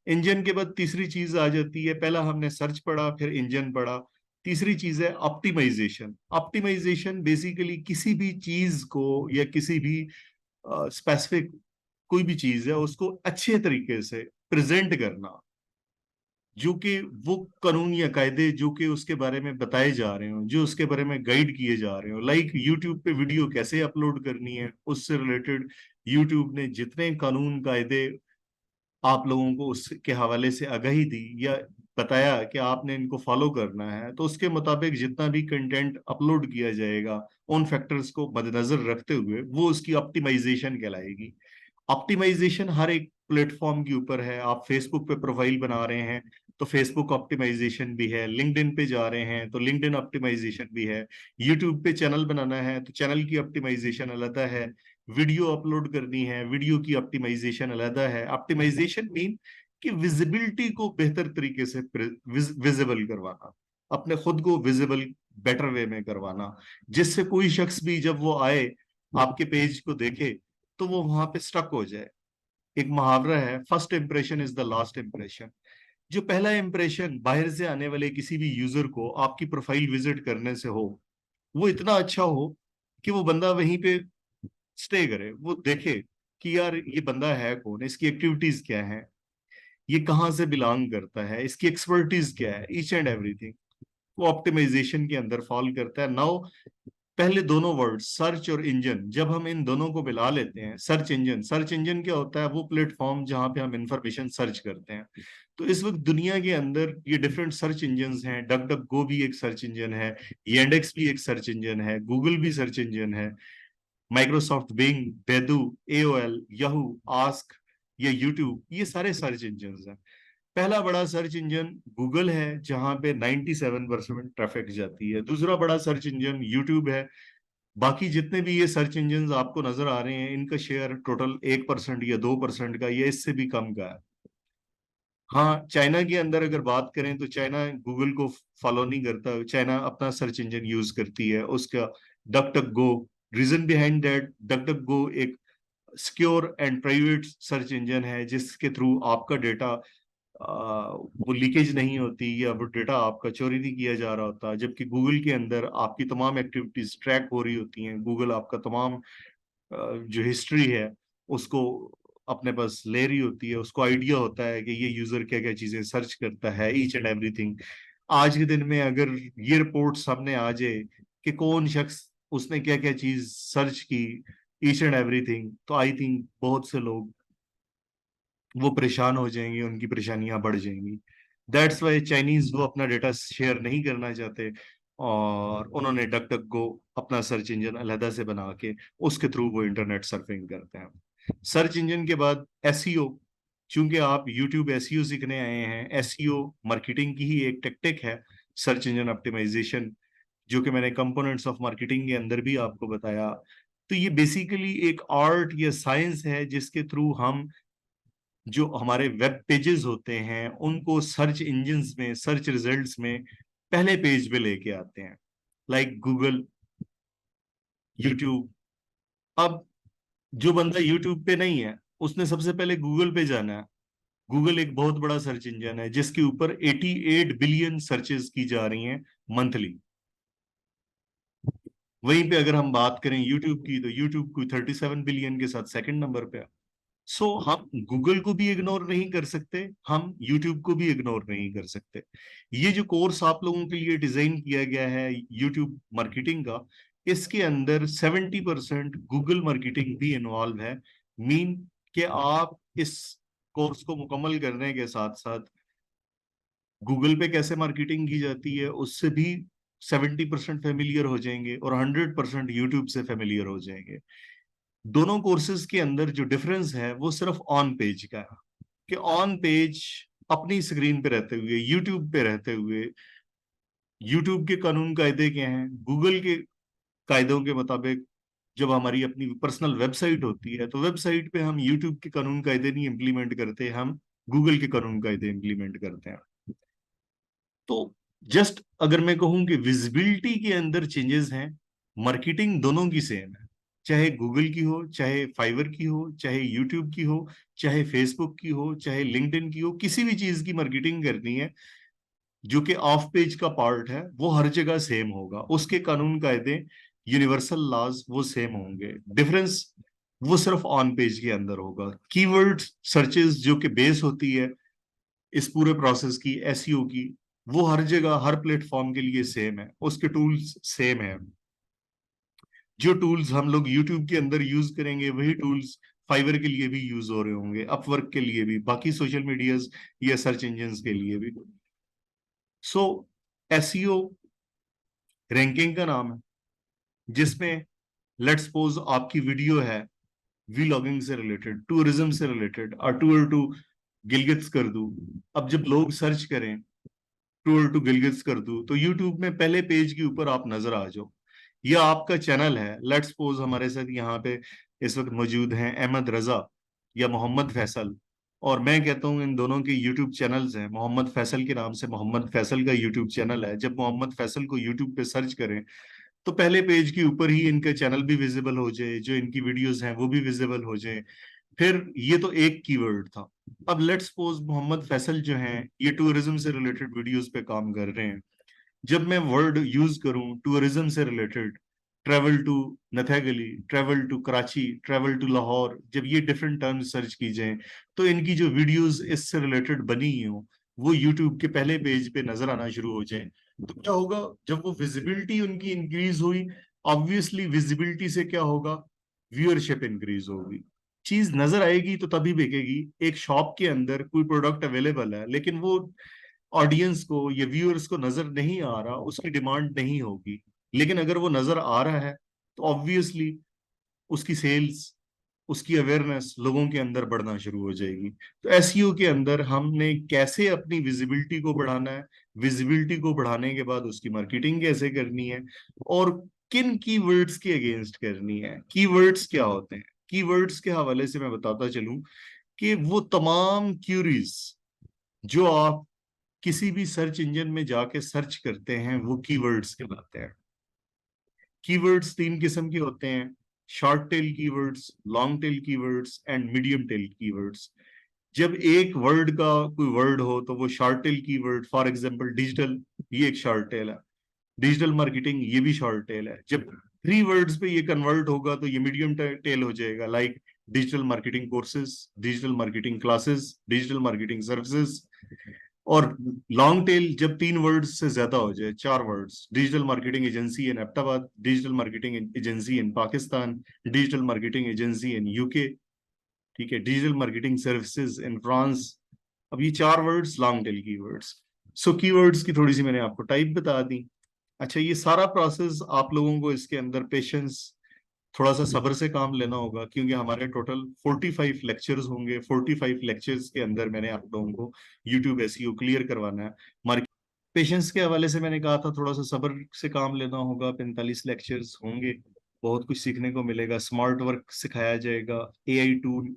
इंजन के बाद तीसरी चीज आ जाती है, पहला हमने सर्च पढ़ा, फिर इंजन पढ़ा, तीसरी चीज है ऑप्टिमाइजेशन। ऑप्टिमाइजेशन बेसिकली किसी भी चीज को या किसी भी स्पेसिफिक कोई भी चीज है उसको अच्छे तरीके से प्रेजेंट करना, जो कि वो कानून या कायदे जो कि उसके बारे में बताए जा रहे हो, जो उसके बारे में गाइड किए जा रहे हो, लाइक यूट्यूब पे वीडियो कैसे अपलोड करनी है उससे रिलेटेड यूट्यूब ने जितने कानून कायदे आप लोगों को उसके हवाले से आगाही दी या बताया कि आपने इनको फॉलो करना है, तो उसके मुताबिक जितना भी कंटेंट अपलोड किया जाएगा उन फैक्टर्स को मद्देनजर रखते हुए वो उसकी ऑप्टिमाइजेशन कहलाएगी। ऑप्टिमाइजेशन हर एक प्लेटफॉर्म के ऊपर है। आप फेसबुक पे प्रोफाइल बना रहे हैं तो फेसबुक ऑप्टिमाइजेशन भी है, लिंक्डइन पे जा रहे हैं तो लिंक्डइन ऑप्टिमाइजेशन भी है, यूट्यूब पे चैनल बनाना है तो चैनल की ऑप्टिमाइजेशन अलग है, वीडियो अपलोड करनी है वीडियो की ऑप्टिमाइजेशन अलग है। ऑप्टिमाइजेशन मीन कि विजिबिलिटी को बेहतर तरीके से विजिबल करवाना, अपने खुद को विजिबल बेटर वे में करवाना, जिससे कोई शख्स भी जब वो आए आपके पेज को देखे तो वो वहां पे स्टक हो जाए। एक मुहावरा है, first impression is the last impression. जो पहला इंप्रेशन बाहर से आने वाले किसी भी यूजर को आपकी प्रोफाइल विजिट करने से हो वो इतना अच्छा हो कि वो बंदा वहीं पे स्टे करे, वो देखे कि यार ये बंदा है कौन, इसकी एक्टिविटीज क्या है, ये कहाँ से बिलोंग करता है, इसकी एक्सपर्टीज क्या है, ईच एंड एवरीथिंग वो ऑप्टिमाइजेशन के अंदर फॉल करता है। नाउ पहले दोनों वर्ड सर्च और इंजन, जब हम इन दोनों को मिला लेते हैं, सर्च इंजन, सर्च इंजन क्या होता है, वो प्लेटफॉर्म जहां पे हम इंफॉर्मेशन सर्च करते हैं। तो इस वक्त दुनिया के अंदर ये डिफरेंट सर्च इंजन हैं, डक डक गो भी एक सर्च इंजन है, येंडेक्स भी एक सर्च इंजन है, गूगल भी सर्च इंजन है, Microsoft Bing, Baidu, AOL, Yahoo, Ask, या यूट्यूब, ये सारे सर्च इंजन हैं। पहला बड़ा सर्च इंजन गूगल है जहां पे 97% ट्रैफिक जाती है, दूसरा बड़ा सर्च इंजन यूट्यूब है। बाकी जितने भी ये सर्च इंजन आपको नजर आ रहे हैं इनका शेयर टोटल 1% या 2% का या इससे भी कम का है। हाँ, चाइना के अंदर अगर बात करें तो चाइना गूगल को फॉलो नहीं करता, चाइना अपना सर्च इंजन यूज करती है उसका, DuckDuckGo. Reason behind that, DuckDuckGo एक secure and private search engine है जिसके थ्रू आपका डेटा वो लीकेज नहीं होती या वो डेटा आपका चोरी नहीं किया जा रहा होता, जबकि गूगल के अंदर आपकी तमाम एक्टिविटीज ट्रैक हो रही होती हैं। गूगल आपका तमाम जो हिस्ट्री है उसको अपने पास ले रही होती है, उसको आइडिया होता है कि ये यूजर क्या क्या चीजें सर्च करता है, ईच एंड एवरीथिंग। आज के दिन में अगर ये रिपोर्ट सामने आ जाए कि कौन शख्स उसने क्या क्या चीज सर्च की, ईच एंड एवरीथिंग, तो आई थिंक बहुत से लोग वो परेशान हो जाएंगे, उनकी परेशानियां बढ़ जाएंगी। दैट्स वाई चाइनीज वो अपना डेटा शेयर नहीं करना चाहते और उन्होंने डक डक गो अपना सर्च इंजन अलहदा से बना के उसके थ्रू वो इंटरनेट सर्फिंग करते हैं। सर्च इंजन के बाद एसईओ, चूंकि आप यूट्यूब एसईओ सीखने आए हैं, एसईओ मार्केटिंग की ही एक टेक्टिक है, सर्च इंजन ऑप्टिमाइजेशन, जो कि मैंने कंपोनेंट्स ऑफ मार्केटिंग के अंदर भी आपको बताया। तो ये बेसिकली एक आर्ट या साइंस है जिसके थ्रू हम जो हमारे वेब पेजेस होते हैं उनको सर्च इंजिन्स में, सर्च रिजल्ट्स में पहले पेज पे लेके आते हैं, लाइक गूगल, यूट्यूब। अब जो बंदा यूट्यूब पे नहीं है, उसने सबसे पहले गूगल पे जाना है। गूगल एक बहुत बड़ा सर्च इंजन है जिसके ऊपर 88 बिलियन सर्चेस की जा रही हैं मंथली। वहीं पे अगर हम बात करें यूट्यूब की, तो यूट्यूब कोई 37 बिलियन के साथ सेकंड नंबर पे है। सो हम गूगल को भी इग्नोर नहीं कर सकते, हम यूट्यूब को भी इग्नोर नहीं कर सकते। ये जो कोर्स आप लोगों के लिए डिजाइन किया गया है यूट्यूब मार्केटिंग का, इसके अंदर 70% गूगल मार्केटिंग भी इन्वॉल्व है। मीन कि आप इस कोर्स को मुकम्मल करने के साथ साथ गूगल पे कैसे मार्केटिंग की जाती है उससे भी 70% फेमिलियर हो जाएंगे, और 100% यूट्यूब से फेमिलियर हो जाएंगे। दोनों कोर्सेज के अंदर जो डिफरेंस है वो सिर्फ ऑन पेज का है, कि ऑन पेज अपनी स्क्रीन पे रहते हुए, यूट्यूब पे रहते हुए, यूट्यूब के कानून कायदे क्या हैं, गूगल के कायदों के मुताबिक जब हमारी अपनी पर्सनल वेबसाइट होती है, तो वेबसाइट पे हम यूट्यूब के कानून कायदे नहीं इंप्लीमेंट करते, हम गूगल के कानून कायदे इंप्लीमेंट करते हैं। तो जस्ट अगर मैं कहूं कि विजिबिलिटी के अंदर चेंजेस हैं, मार्केटिंग दोनों की सेम है। चाहे गूगल की हो, चाहे फाइवर की हो, चाहे यूट्यूब की हो, चाहे फेसबुक की हो, चाहे लिंक्डइन की हो, किसी भी चीज की मार्केटिंग करनी है जो कि ऑफ पेज का पार्ट है, वो हर जगह सेम होगा। उसके कानून कायदे, यूनिवर्सल लॉज वो सेम होंगे। डिफरेंस वो सिर्फ ऑन पेज के अंदर होगा। कीवर्ड सर्चेस जो कि बेस होती है इस पूरे प्रोसेस की, एसईओ की, वो हर जगह हर प्लेटफॉर्म के लिए सेम है, उसके टूल्स सेम है। जो टूल्स हम लोग यूट्यूब के अंदर यूज करेंगे वही टूल्स फाइवर के लिए भी यूज हो रहे होंगे, अपवर्क के लिए भी, बाकी सोशल मीडियाज या सर्च इंजिन के लिए भी। सो एसईओ रैंकिंग का नाम है, जिसमें लेट्स सपोज आपकी वीडियो है वीलॉगिंग से रिलेटेड, टूरिज्म से रिलेटेड, और टूर टू गिलगित कर दूं। अब जब लोग सर्च करें टूर टू गिलगित कर दूं, तो यूट्यूब में पहले पेज के ऊपर आप नजर आ जाओ। या आपका चैनल है, लेट्स सपोज हमारे साथ यहाँ पे इस वक्त मौजूद हैं अहमद रजा या मोहम्मद फैसल, और मैं कहता हूँ इन दोनों के यूट्यूब चैनल्स हैं। मोहम्मद फैसल के नाम से मोहम्मद फैसल का यूट्यूब चैनल है। जब मोहम्मद फैसल को यूट्यूब पे सर्च करें, तो पहले पेज के ऊपर ही इनका चैनल भी विजिबल हो जाए, जो इनकी वीडियोस हैं वो भी विजिबल हो जाए। फिर ये तो एक कीवर्ड था। अब लेट्स सपोज मोहम्मद फैसल जो हैं ये टूरिज्म से रिलेटेड वीडियोस पे काम कर रहे हैं। जब मैं वर्ड यूज करूं टूरिज्म से related, travel to Nathiagali, travel to Karachi, travel to Lahore, जब ये डिफरेंट टर्म्स सर्च की जाएं, तो इनकी जो वीडियोस इससे रिलेटेड बनी हो वो यूट्यूब के पहले पेज पे नजर आना शुरू हो जाए। तो क्या होगा, जब वो विजिबिलिटी उनकी इंक्रीज हुई, ऑब्वियसली विजिबिलिटी से क्या होगा, व्यूअरशिप इंक्रीज होगी। चीज नजर आएगी तो तभी बिकेगी। एक शॉप के अंदर कोई प्रोडक्ट अवेलेबल है लेकिन वो ऑडियंस को या व्यूअर्स को नजर नहीं आ रहा, उसकी डिमांड नहीं होगी। लेकिन अगर वो नजर आ रहा है, तो ऑब्वियसली उसकी सेल्स, उसकी अवेयरनेस लोगों के अंदर बढ़ना शुरू हो जाएगी। तो एसईओ के अंदर हमने कैसे अपनी विजिबिलिटी को बढ़ाना है, विजिबिलिटी को बढ़ाने के बाद उसकी मार्केटिंग कैसे करनी है, और किन कीवर्ड्स के अगेंस्ट करनी है। कीवर्ड्स क्या होते हैं, कीवर्ड्स के हवाले से मैं बताता चलूं कि वो तमाम क्यूरीज जो आप किसी भी सर्च इंजन में जाके सर्च करते हैं वो कीवर्ड्स कहलाते हैं। कीवर्ड्स तीन किस्म के होते हैं: short tail keywords, long tail keywords and medium tell keywords. जब एक वर्ड का कोई वर्ड हो तो वो short tail keyword, for example digital, ये एक शॉर्ट टेल है। डिजिटल मार्केटिंग ये भी शॉर्ट टेल है। जब 3 वर्ड्स पे ये कन्वर्ट होगा तो ये मीडियम टेल हो जाएगा, like digital marketing courses, digital marketing classes, digital marketing services. और लॉन्ग टेल जब 3 वर्ड्स से ज्यादा हो जाए, 4 words, digital marketing agency in Ahmedabad, digital marketing agency in Pakistan, digital marketing agency in UK, ठीक है, digital marketing services in France. अब ये 4 वर्ड्स लॉन्ग टेल कीवर्ड्स। सो कीवर्ड्स की थोड़ी सी मैंने आपको टाइप बता दी। अच्छा, ये सारा प्रोसेस आप लोगों को इसके अंदर पेशेंस, थोड़ा सा सब्र से काम लेना होगा, क्योंकि हमारे टोटल 45 लेक्चर्स होंगे। 45 लेक्चर्स के अंदर मैंने आप लोगों को यूट्यूब एसईओ क्लियर करवाना है। मार्केट पेशेंस के हवाले से मैंने कहा था थोड़ा सा सब्र से काम लेना होगा। 45 लेक्चर्स होंगे, बहुत कुछ सीखने को मिलेगा। स्मार्ट वर्क सिखाया जाएगा, एआई टूल,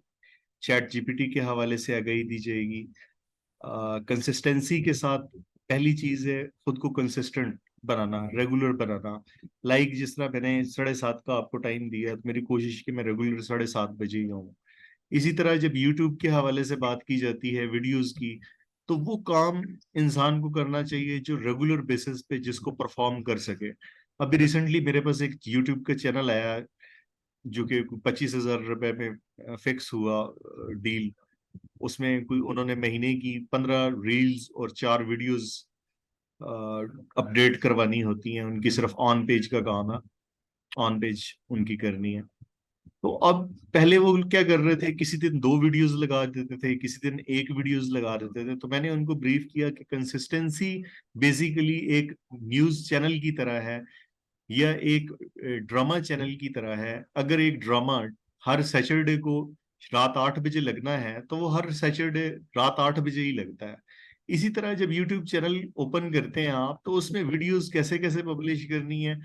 चैट जीपीटी के हवाले से आगाही दी जाएगी। कंसिस्टेंसी के साथ पहली चीज है खुद को कंसिस्टेंट बनाना, रेगुलर बनाना। जिस तरह मैंने 7:30 का आपको टाइम दिया है, तो मेरी कोशिश कि मैं रेगुलर 7:30 बजे ही आऊँ। इसी तरह जब यूट्यूब के हवाले से बात की जाती है वीडियोस की, तो वो काम इंसान को करना चाहिए जो रेगुलर बेसिस पे जिसको परफॉर्म कर सके। अभी रिसेंटली मेरे पास एक यूट्यूब का चैनल आया जो कि 25,000 रुपए में फिक्स हुआ डील। उसमें कोई उन्होंने महीने की 15 रील्स और 4 वीडियोस अपडेट करवानी होती हैं। उनकी सिर्फ ऑन पेज का काम है, ऑन पेज उनकी करनी है। तो अब पहले वो क्या कर रहे थे, किसी दिन 2 वीडियोस लगा देते थे, किसी दिन 1 वीडियोस लगा देते थे। तो मैंने उनको ब्रीफ किया कि कंसिस्टेंसी बेसिकली एक न्यूज चैनल की तरह है या एक ड्रामा चैनल की तरह है। अगर एक ड्रामा हर सैटरडे को रात 8 बजे लगना है, तो वो हर सैटरडे रात 8 बजे ही लगता है। इसी तरह जब यूट्यूब चैनल ओपन करते हैं आप, तो उसमें वीडियोस कैसे कैसे पब्लिश करनी है,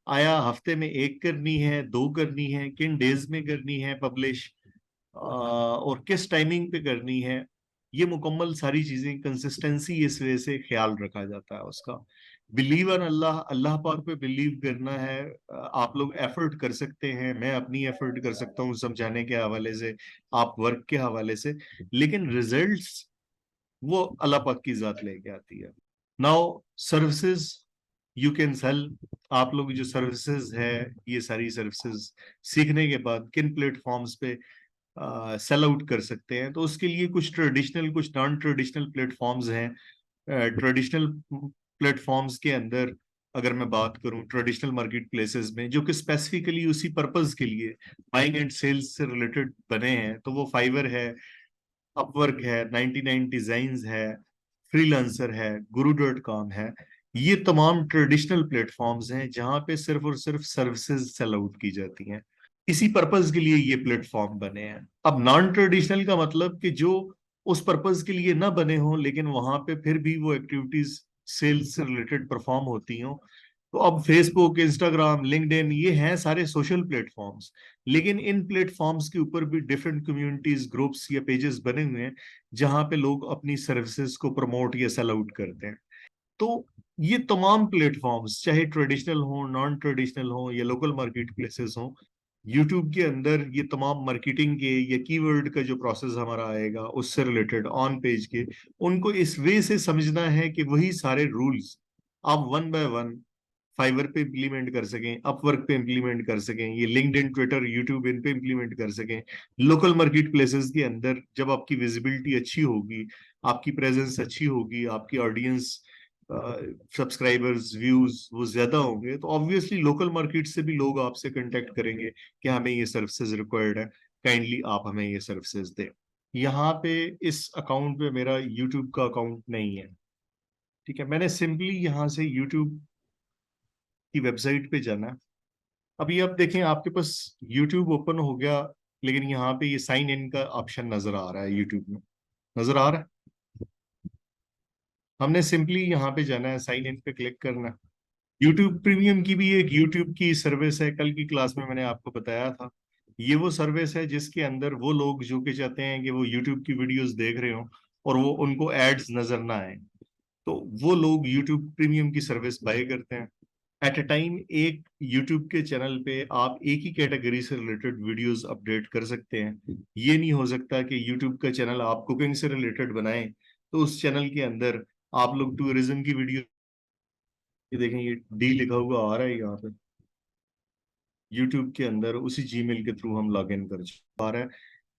आया हफ्ते में 1 करनी है, 2 करनी है, किन डेज में करनी है पब्लिश, और किस टाइमिंग पे करनी है, ये मुकम्मल सारी चीजें कंसिस्टेंसी इस वजह से ख्याल रखा जाता है उसका। बिलीव इन अल्लाह, अल्लाह पाक पे बिलीव करना है। आप लोग एफर्ट कर सकते हैं, मैं अपनी एफर्ट कर सकता हूँ समझाने के हवाले से, आप वर्क के हवाले से, लेकिन रिजल्ट्स वो अल्लाह पाक की जात लेके आती है। Now services you can sell. आप लोग जो सर्विसेज है, ये सारी सर्विसेज सीखने के बाद किन प्लेटफॉर्म्स पे सेल आउट कर सकते हैं, तो उसके लिए कुछ ट्रेडिशनल कुछ नॉन ट्रेडिशनल प्लेटफॉर्म्स हैं। ट्रेडिशनल प्लेटफॉर्म्स के अंदर अगर मैं बात करूं, ट्रेडिशनल मार्केट प्लेसेस में जो कि स्पेसिफिकली उसी पर्पस के लिए बाइंग एंड सेल्स से रिलेटेड बने हैं, तो वो फाइवर है, अपवर्क है, 99 डिजाइन्स है, फ्रीलांसर है, गुरु.com है। ये तमाम ट्रेडिशनल प्लेटफॉर्म्स हैं जहां पे सिर्फ और सिर्फ सर्विसेज सेल आउट की जाती हैं। इसी पर्पस के लिए ये प्लेटफॉर्म बने हैं। अब नॉन ट्रेडिशनल का मतलब कि जो उस पर्पस के लिए ना बने हों, लेकिन वहां पे फिर भी वो एक्टिविटीज सेल्स से रिलेटेड परफॉर्म होती हों। तो अब फेसबुक, इंस्टाग्राम, लिंक्डइन, ये हैं सारे सोशल प्लेटफॉर्म्स। लेकिन इन प्लेटफॉर्म्स के ऊपर भी डिफरेंट कम्युनिटीज, ग्रुप्स या पेजेस बने हुए हैं जहां पे लोग अपनी सर्विसेज को प्रमोट या सेल आउट करते हैं। तो ये तमाम प्लेटफॉर्म्स चाहे ट्रेडिशनल हो, नॉन ट्रेडिशनल हो या लोकल मार्केट प्लेसेस हो, यूट्यूब के अंदर ये तमाम मार्केटिंग के या कीवर्ड का जो प्रोसेस हमारा आएगा उससे रिलेटेड ऑन पेज के, उनको इस वे से समझना है कि वही सारे रूल्स आप वन बाय वन फाइवर पे इम्प्लीमेंट कर सकें, अपवर्क पे इम्प्लीमेंट कर सकें, ये लिंक्डइन, ट्विटर, यूट्यूब, इन पे इम्प्लीमेंट कर सकें। लोकल मार्केट प्लेसेस के अंदर जब आपकी विजिबिलिटी अच्छी होगी, आपकी प्रेजेंस अच्छी होगी, आपकी ऑडियंस, सब्सक्राइबर्स, व्यूज वो ज्यादा होंगे, तो ऑब्वियसली लोकल मार्केट से भी लोग आपसे कांटेक्ट करेंगे कि हमें ये सर्विसेज रिक्वायर्ड है, काइंडली आप हमें ये सर्विसेज दें। यहाँ पे इस अकाउंट पे मेरा यूट्यूब का अकाउंट नहीं है, ठीक है। मैंने सिंपली यहाँ से यूट्यूब की वेबसाइट पे जाना है। अभी आप देखें आपके पास यूट्यूब ओपन हो गया, लेकिन यहाँ पे ये साइन इन का ऑप्शन नजर आ रहा है, यूट्यूब में नजर आ रहा है। हमने सिंपली यहाँ पे जाना है, साइन इन पे क्लिक करना है। यूट्यूब प्रीमियम की भी एक यूट्यूब की सर्विस है, कल की क्लास में मैंने आपको बताया था। ये वो सर्विस है जिसके अंदर वो लोग जो कि चाहते हैं कि वो यूट्यूब की वीडियोस देख रहे हो और वो उनको एड्स नजर ना आए, तो वो लोग यूट्यूब प्रीमियम की सर्विस बाय करते हैं। एट अ टाइम एक यूट्यूब के चैनल पे आप एक ही कैटेगरी से रिलेटेड वीडियोस अपडेट कर सकते हैं। ये नहीं हो सकता कि यूट्यूब का चैनल आप कुकिंग से रिलेटेड बनाएं, तो उस चैनल के अंदर आप लोग टूरिज्म की वीडियो, ये देखें ये डी लिखा हुआ आ रहा है यहाँ पे यूट्यूब के अंदर, उसी जीमेल के थ्रू हम लॉग इन कर पा रहे हैं।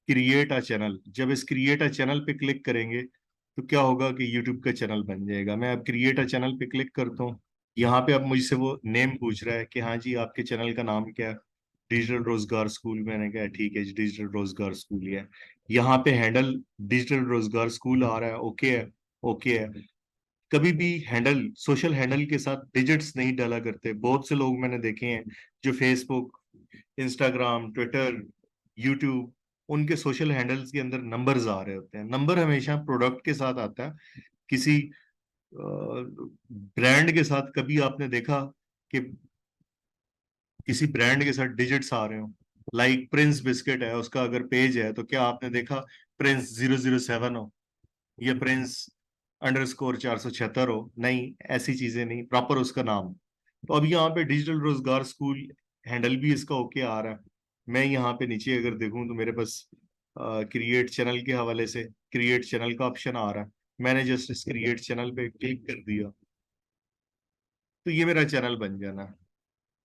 क्रिएट अ चैनल, जब इस क्रिएट अ चैनल पे क्लिक करेंगे तो क्या होगा कि यूट्यूब का चैनल बन जाएगा। मैं अब क्रिएट अ चैनल पे क्लिक करता हूँ। यहाँ पे अब मुझसे वो नेम पूछ रहा है कि हाँ जी आपके चैनल का नाम क्या है। डिजिटल रोजगार स्कूल, मैंने कहा ठीक है जी, डिजिटल रोजगार स्कूल ही है। यहाँ पे हैंडल डिजिटल रोजगार स्कूल आ रहा है, ओके है, ओके है। कभी भी हैंडल, सोशल हैंडल के साथ डिजिट्स नहीं डाला करते। बहुत से लोग मैंने देखे हैं जो फेसबुक, इंस्टाग्राम, ट्विटर, यूट्यूब, उनके सोशल हैंडल्स के अंदर नंबर्स आ रहे होते हैं। नंबर हमेशा प्रोडक्ट के साथ आता है, किसी ब्रांड के साथ। कभी आपने देखा कि किसी ब्रांड के साथ डिजिट्स आ रहे हो? लाइक प्रिंस बिस्किट है, उसका अगर पेज है तो क्या आपने देखा प्रिंस 007 हो या प्रिंस अंडरस्कोर 476 हो? नहीं, ऐसी चीजें नहीं, प्रॉपर उसका नाम। तो अब यहाँ पे डिजिटल रोजगार स्कूल हैंडल भी इसका ओके आ रहा है। मैं यहाँ पे नीचे अगर देखूं तो मेरे पास क्रिएट चैनल के हवाले से क्रिएट चैनल का ऑप्शन आ रहा है। मैंने जस्ट इस क्रिएट चैनल पे क्लिक कर दिया तो ये मेरा चैनल बन जाना।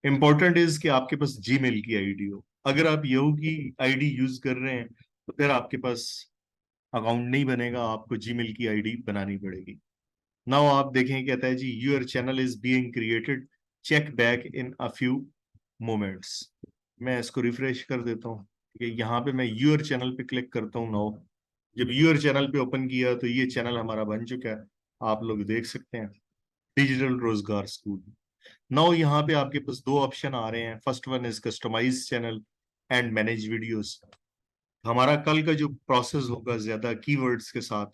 इंपॉर्टेंट इज कि आपके पास जीमेल की आईडी हो। अगर आप यहू की आईडी यूज कर रहे हैं तो फिर आपके पास अकाउंट नहीं बनेगा, आपको जीमेल की आईडी बनानी पड़ेगी। नाउ आप देखें, कहता है जी your channel is being created, check back in a few moments. मैं इसको रिफ्रेश कर देता हूँ कि यहाँ पे मैं यूर चैनल पे क्लिक करता हूँ। नाउ जब यूर चैनल पे ओपन किया तो ये चैनल हमारा बन चुका है, आप लोग देख सकते हैं, डिजिटल रोजगार स्कूल। नाउ यहाँ पे आपके पास दो ऑप्शन आ रहे हैं। First one is customize channel and manage videos. हमारा कल का जो प्रोसेस होगा ज्यादा कीवर्ड्स के साथ,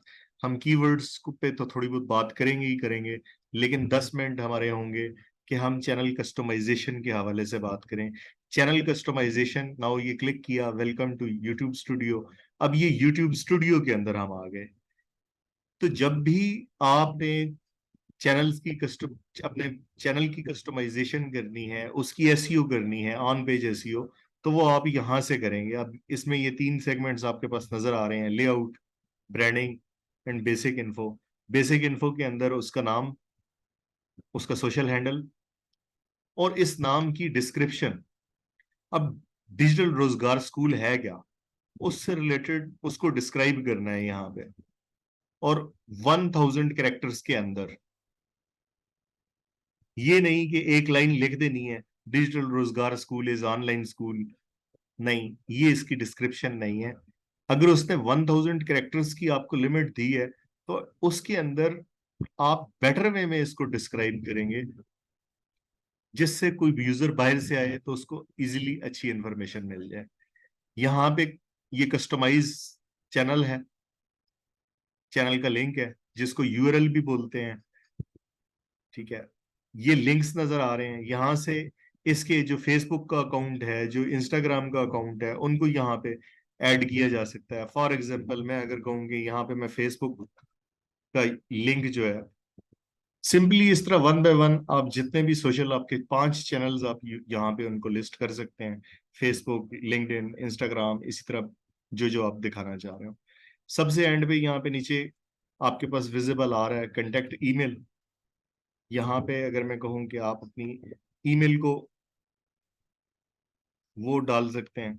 हम कीवर्ड्स पे तो थोड़ी बहुत बात करेंगे ही करेंगे, लेकिन 10 मिनट हमारे होंगे कि हम चैनल कस्टमाइजेशन के हवाले से बात करें। चैनल कस्टमाइजेशन, नाउ ये क्लिक किया, वेलकम टू यूट्यूब स्टूडियो। अब ये यूट्यूब स्टूडियो के अंदर हम आ गए। तो जब भी आपने चैनल्स की कस्टम अपने चैनल की कस्टमाइजेशन करनी है, उसकी एसईओ करनी है, ऑन पेज एसईओ, तो वो आप यहाँ से करेंगे। अब इसमें ये तीन सेगमेंट्स आपके पास नजर आ रहे हैं, layout, branding and basic info. Basic info के अंदर उसका नाम, उसका सोशल हैंडल और इस नाम की डिस्क्रिप्शन। अब डिजिटल रोजगार स्कूल है क्या, उससे रिलेटेड उसको डिस्क्राइब करना है यहाँ पे। और 1000 कैरेक्टर्स के अंदर, ये नहीं कि एक लाइन लिख देनी है डिजिटल रोजगार स्कूल इज ऑनलाइन स्कूल। नहीं, ये इसकी डिस्क्रिप्शन नहीं है। अगर उसने 1000 कैरेक्टर्स की आपको लिमिट दी है तो उसके अंदर आप बेटर वे में इसको डिस्क्राइब करेंगे, जिससे कोई भी यूजर बाहर से आए तो उसको इजीली अच्छी इंफॉर्मेशन मिल जाए। यहाँ पे ये कस्टमाइज चैनल है, चैनल का लिंक है जिसको यूआरएल भी बोलते हैं। ठीक है, ये लिंक्स नजर आ रहे हैं यहाँ से। इसके जो फेसबुक का अकाउंट है, जो इंस्टाग्राम का अकाउंट है, उनको यहाँ पे ऐड किया जा सकता है। फॉर एग्जांपल मैं अगर कहूँ कि यहाँ पे मैं फेसबुक का लिंक जो है, सिंपली इस तरह वन बाय वन आप जितने भी सोशल आपके 5 चैनल्स आप यहाँ पे उनको लिस्ट कर सकते हैं। फेसबुक, लिंक्डइन, इंस्टाग्राम, इसी तरह जो जो आप दिखाना चाह रहे हो। सबसे एंड पे यहाँ पे नीचे आपके पास विजिबल आ रहा है कंटेक्ट ईमेल। यहाँ पे अगर मैं कहूँ कि आप अपनी ईमेल को वो डाल सकते हैं।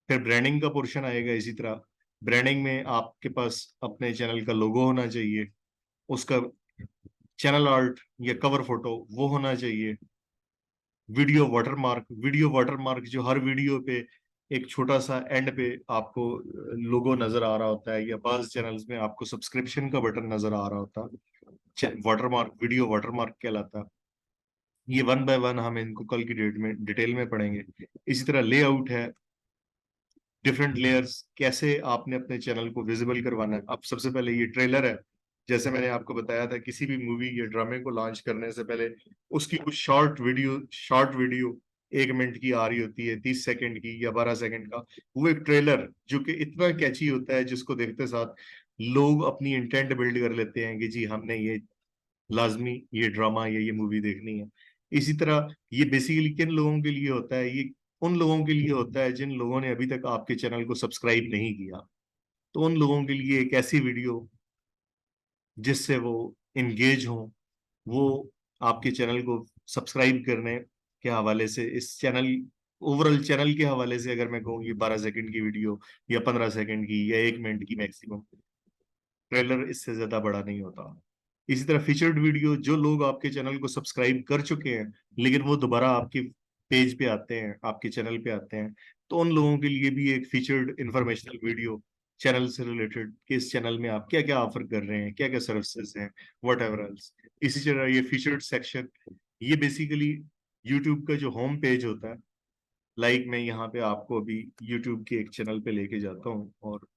फिर ब्रांडिंग का पोर्शन आएगा इसी तरह। ब्रांडिंग में आपके पास अपने चैनल का लोगो होना चाहिए, उसका चैनल आर्ट या कवर फोटो वो होना चाहिए। वीडियो वाटरमार्क, वीडियो वाटरमार्क जो हर वीडियो पे एक छोटा सा एंड पे आपको लोगो नजर आ रहा होता है, या बाज चैनल्स में आपको सब्सक्रिप्शन का बटन नजर आ रहा होता है, वाटरमार्क, वीडियो वाटरमार्क कहलाता है। ये वन बाय वन हम इनको कल की डेट में डिटेल में पढ़ेंगे। इसी तरह लेआउट है, डिफरेंट लेयर्स, कैसे आपने अपने चैनल को विजिबल करवाना है। अब सबसे पहले ये ट्रेलर है, जैसे मैंने आपको बताया था किसी भी मूवी या ड्रामे को लॉन्च करने से पहले उसकी कुछ शॉर्ट वीडियो 1 मिनट की आ रही होती है, 30 सेकंड की या 12 सेकंड का। वो एक ट्रेलर जो कि इतना कैची होता है, जिसको देखते साथ लोग अपनी इंटेंट बिल्ड कर लेते हैं कि जी हमने ये लाजमी ये ड्रामा या ये मूवी देखनी है। इसी तरह ये बेसिकली किन लोगों के लिए होता है, ये उन लोगों के लिए होता है जिन लोगों ने अभी तक आपके चैनल को सब्सक्राइब नहीं किया। तो उन लोगों के लिए एक ऐसी वीडियो जिससे वो इंगेज हों, वो आपके चैनल को सब्सक्राइब करने के हवाले से, इस चैनल ओवरऑल चैनल के हवाले से अगर मैं कहूँ ये 12 सेकंड की वीडियो या 15 सेकंड की या 1 मिनट की मैक्सिमम, ट्रेलर इससे ज्यादा बड़ा नहीं होता। इसी तरह फीचर्ड वीडियो, जो लोग आपके चैनल को सब्सक्राइब कर चुके हैं लेकिन वो दोबारा आपके पेज पे आते हैं, आपके चैनल पे आते हैं, तो उन लोगों के लिए भी एक फीचर्ड इंफॉर्मेशनल वीडियो चैनल से रिलेटेड कि इस चैनल में आप क्या क्या ऑफर कर रहे हैं, क्या क्या सर्विसेज हैं, वट एवर एल्स। इसी तरह ये फीचर्ड सेक्शन, ये बेसिकली यूट्यूब का जो होम पेज होता है। लाइक मैं यहाँ पे आपको अभी यूट्यूब के एक चैनल पे लेके जाता हूँ और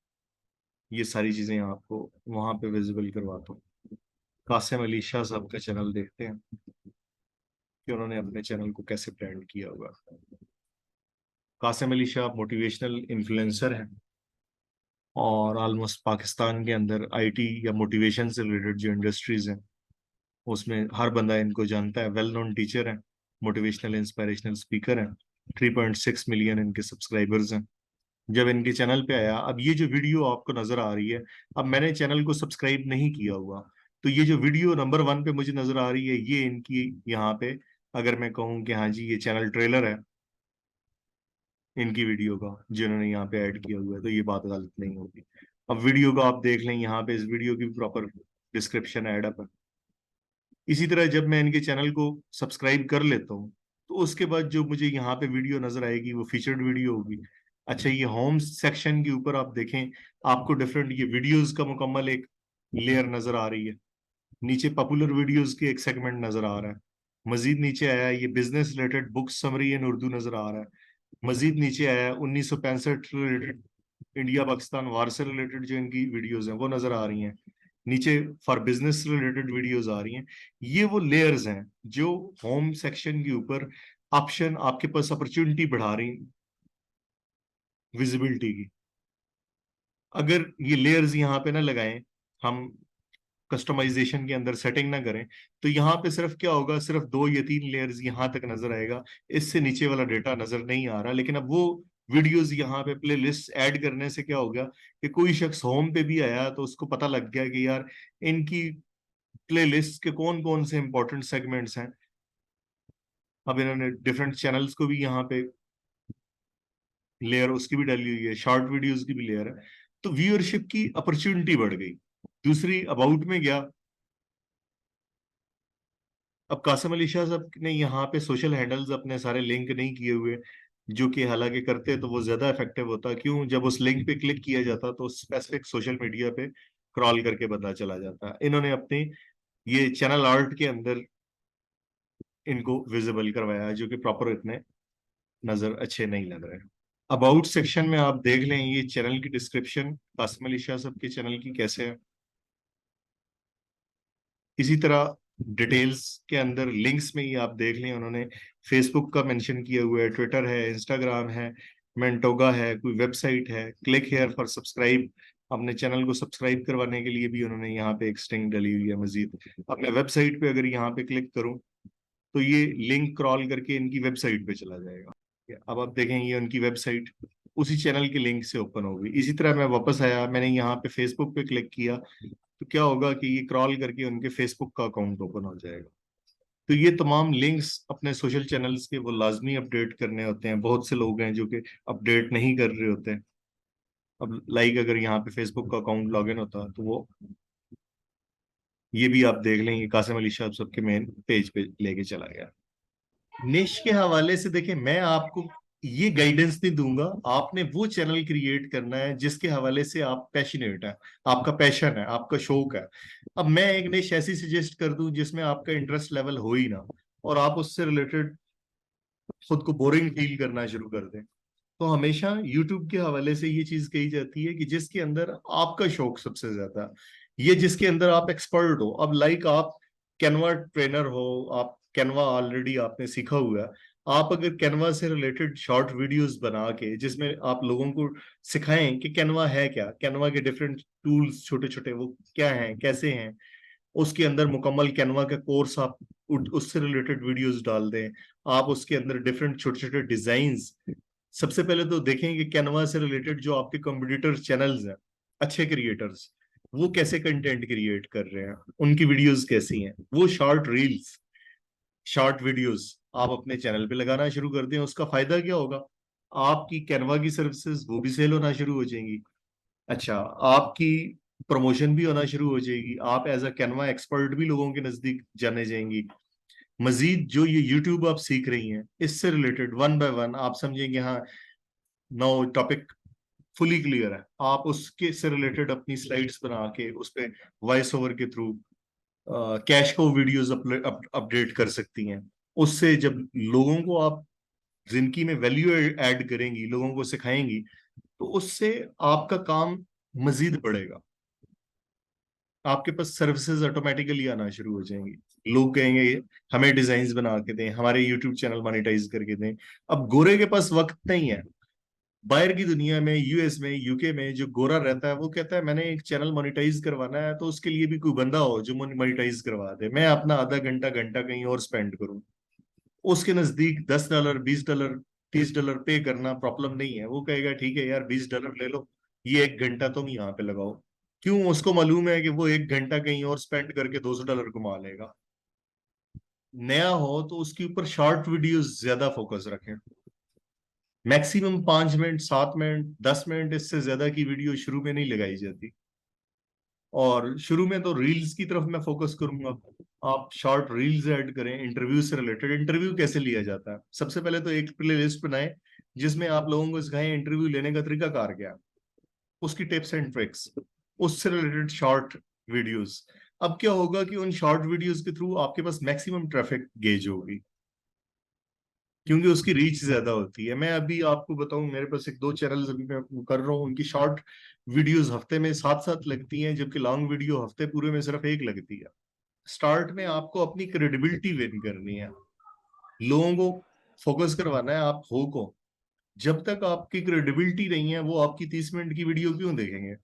ये सारी चीजें आपको वहां पे विजिबल करवाता हूँ। कासिम अली शाह साहब का चैनल देखते हैं कि उन्होंने अपने चैनल को कैसे ब्रांड किया होगा। कासिम अली शाह मोटिवेशनल इन्फ्लुएंसर हैं और ऑलमोस्ट पाकिस्तान के अंदर आईटी या मोटिवेशन से रिलेटेड जो इंडस्ट्रीज हैं उसमें हर बंदा इनको जानता है। वेल नोन टीचर हैं, मोटिवेशनल इंस्पिरेशनल स्पीकर हैं। 3.6 मिलियन इनके सब्सक्राइबर्स हैं। जब इनके चैनल पे आया, अब ये जो वीडियो आपको नजर आ रही है, अब मैंने चैनल को सब्सक्राइब नहीं किया हुआ, तो ये जो वीडियो नंबर 1 पे मुझे नजर आ रही है, ये इनकी यहाँ पे, अगर मैं कहूँ कि हाँ जी ये चैनल ट्रेलर है इनकी वीडियो का जिन्होंने यहाँ पे ऐड किया हुआ है, तो ये बात गलत नहीं होगी। अब वीडियो को आप देख लें, यहाँ पे इस वीडियो की प्रॉपर डिस्क्रिप्शन ऐड अप है। इसी तरह जब मैं इनके चैनल को सब्सक्राइब कर लेता हूँ, तो उसके बाद जो मुझे यहाँ पे वीडियो नजर आएगी वो फीचर्ड वीडियो होगी। अच्छा, ये होम सेक्शन के ऊपर आप देखें, आपको डिफरेंट ये वीडियोस का मुकम्मल एक लेयर नजर आ रही है। नीचे पॉपुलर वीडियोस के एक सेगमेंट नजर आ रहा है। मजीद नीचे आया है ये बिजनेस रिलेटेड बुक समरी इन उर्दू नजर आ रहा है। मजीद नीचे आया है 1965 रिलेटेड इंडिया पाकिस्तान वार से रिलेटेड जो इनकी वीडियोस हैं वो नजर आ रही हैं। नीचे फॉर बिजनेस रिलेटेड वीडियोस आ रही हैं। ये वो लेयर्स हैं जो होम सेक्शन के ऊपर ऑप्शन आपके पास अपॉर्चुनिटी बढ़ा रही, विजिबिलिटी की। अगर ये लेयर्स यहाँ पे ना लगाएं, हम कस्टमाइजेशन के अंदर सेटिंग ना करें, तो यहाँ पे सिर्फ क्या होगा, सिर्फ 2 या 3 लेयर्स यहाँ तक नजर आएगा, इससे नीचे वाला डेटा नजर नहीं आ रहा। लेकिन अब वो वीडियोस यहाँ पे प्ले लिस्ट ऐड करने से क्या होगा कि कोई शख्स होम पे भी आया तो उसको पता लग गया कि यार इनकी प्ले लिस्ट के कौन कौन से इंपॉर्टेंट सेगमेंट्स हैं। अब इन्होंने डिफरेंट चैनल्स को भी यहाँ पे लेयर उसकी भी डाली हुई है, शॉर्ट वीडियोस की भी लेयर है। तो व्यूअरशिप की अपॉर्चुनिटी बढ़ गई। दूसरी, अबाउट में गया। अब कासिम अली शाह साहब ने यहाँ पे सोशल हैंडल्स अपने सारे लिंक नहीं किए हुए, जो कि हालांकि करते तो वो ज्यादा इफेक्टिव होता। क्यों? जब उस लिंक पे क्लिक किया जाता तो स्पेसिफिक सोशल मीडिया पे क्रॉल करके पता चला जाता। इन्होंने अपनी ये चैनल आर्ट के अंदर इनको विजिबल करवाया, जो कि प्रॉपर इतने नजर अच्छे नहीं लग रहे। अबाउट सेक्शन में आप देख लें ये चैनल की डिस्क्रिप्शन कासिम अली शाह साहब के चैनल की कैसे है। इसी तरह डिटेल्स के अंदर लिंक्स में ही आप देख लें, उन्होंने फेसबुक का मेंशन किया हुआ है, ट्विटर है, इंस्टाग्राम है, मेंटोगा है, कोई वेबसाइट है, क्लिक हेयर फॉर सब्सक्राइब। अपने चैनल को सब्सक्राइब करवाने के लिए भी उन्होंने यहाँ पे एक स्ट्रिंग डली हुई है। मजीद अपने वेबसाइट पे अगर यहाँ पे क्लिक करूँ तो ये लिंक क्रॉल करके इनकी वेबसाइट पे चला जाएगा। अब आप देखें ये उनकी वेबसाइट उसी चैनल के लिंक से ओपन हो गई। इसी तरह मैं वापस आया, मैंने यहाँ पे फेसबुक पे क्लिक किया, तो क्या होगा कि ये क्रॉल करके उनके फेसबुक का अकाउंट ओपन हो जाएगा। तो ये तमाम लिंक्स अपने सोशल चैनल्स के वो लाजमी अपडेट करने होते हैं। बहुत से लोग हैं जो कि अपडेट नहीं कर रहे होते हैं। अब लाइक अगर यहाँ पे फेसबुक का अकाउंट लॉगिन होता तो वो, ये भी आप देख लेंगे कासिम अली शाह सबके मेन पेज पे लेके चला गया। निश के हवाले से देखें, मैं आपको ये गाइडेंस नहीं दूंगा। आपने वो चैनल क्रिएट करना है जिसके हवाले से आप पैशनेट है, आपका पैशन है, आपका शौक है। अब मैं एक निश ऐसी सजेस्ट कर दूं जिसमें आपका इंटरेस्ट लेवल हो ही ना, और आप उससे रिलेटेड खुद को बोरिंग फील करना शुरू कर दें। तो हमेशा यूट्यूब के हवाले से ये चीज कही जाती है कि जिसके अंदर आपका शौक सबसे ज्यादा है, ये जिसके अंदर आप एक्सपर्ट हो। अब लाइक आप कैनवा ट्रेनर हो, आप कैनवा ऑलरेडी आपने सीखा हुआ है, आप अगर कैनवा से रिलेटेड शॉर्ट वीडियोस बना के जिसमें आप लोगों को सिखाएं कि कैनवा है क्या, कैनवा के डिफरेंट टूल्स छोटे छोटे वो क्या हैं, कैसे हैं, उसके अंदर मुकम्मल कैनवा का कोर्स आप उससे रिलेटेड वीडियोस डाल दें। आप उसके अंदर डिफरेंट छोटे छोटे डिजाइन्स, सबसे पहले तो देखें कि कैनवा से रिलेटेड जो आपके कंपटीटर चैनल्स हैं, अच्छे क्रिएटर्स, वो कैसे कंटेंट क्रिएट कर रहे हैं, उनकी वीडियोस कैसी हैं। वो शॉर्ट रील्स, शॉर्ट वीडियोस आप अपने चैनल पे लगाना शुरू कर दें। उसका फायदा क्या होगा, आपकी कैनवा की सर्विसेज वो भी सेल होना शुरू हो जाएंगी। अच्छा, आपकी प्रमोशन भी होना शुरू हो जाएगी, आप एज अ कैनवा एक्सपर्ट भी लोगों के नजदीक जाने जाएंगी। मजीद जो ये यूट्यूब आप सीख रही हैं इससे रिलेटेड वन बाय वन आप समझेंगे, हाँ नो टॉपिक फुली क्लियर है, आप उसके से रिलेटेड अपनी स्लाइड्स बना के उस पे वॉइस ओवर के थ्रू कैश को वीडियोस अपडेट कर सकती हैं। उससे जब लोगों को आप जिंदगी में वैल्यू ऐड करेंगी, लोगों को सिखाएंगी, तो उससे आपका काम मजीद बढ़ेगा। आपके पास सर्विसेज ऑटोमेटिकली आना शुरू हो जाएंगी। लोग कहेंगे हमें डिजाइन बना के दें, हमारे यूट्यूब चैनल मोनेटाइज करके दें। अब गोरे के पास वक्त नहीं है। बाहर की दुनिया में, यूएस में, यूके में जो गोरा रहता है वो कहता है मैंने एक चैनल मोनेटाइज करवाना है, तो उसके लिए भी कोई बंदा हो जो मोनेटाइज करवा दे, मैं अपना आधा घंटा घंटा कहीं और स्पेंड करूं। उसके नजदीक $10, $20, $30 पे करना प्रॉब्लम नहीं है। वो कहेगा ठीक है यार, $20 ले लो, ये एक घंटा तुम यहाँ पे लगाओ। क्यों? उसको मालूम है कि वो एक घंटा कहीं और स्पेंड करके $200 कमा लेगा। नया हो तो उसके ऊपर शॉर्ट वीडियोस ज्यादा फोकस रखें। मैक्सिमम 5 मिनट, 7 मिनट, 10 मिनट, इससे ज्यादा की वीडियो शुरू में नहीं लगाई जाती। और शुरू में तो रील्स की तरफ मैं फोकस करूंगा। आप शॉर्ट रील्स ऐड करें इंटरव्यू से रिलेटेड। इंटरव्यू कैसे लिया जाता है, सबसे पहले तो एक प्ले लिस्ट बनाए जिसमें आप लोगों को सिखाएं इंटरव्यू लेने का तरीका कार क्या, उसकी टिप्स एंड ट्रिक्स, उससे रिलेटेड शॉर्ट वीडियोस। अब क्या होगा कि उन शॉर्ट वीडियोस के थ्रू आपके पास मैक्सिमम ट्रैफिक गेज होगी, क्योंकि उसकी रीच ज्यादा होती है। मैं अभी आपको बताऊं, मेरे पास एक दो चैनल्स अभी मैं कर रहा हूँ, उनकी शॉर्ट वीडियोस हफ्ते में 7-7 लगती हैं, जबकि लॉन्ग वीडियो हफ्ते पूरे में सिर्फ एक लगती है। स्टार्ट में आपको अपनी क्रेडिबिलिटी विन करनी है, लोगों को फोकस करवाना है आप हो को। जब तक आपकी क्रेडिबिलिटी नहीं है, वो आपकी 30 मिनट की वीडियो क्यों देखेंगे?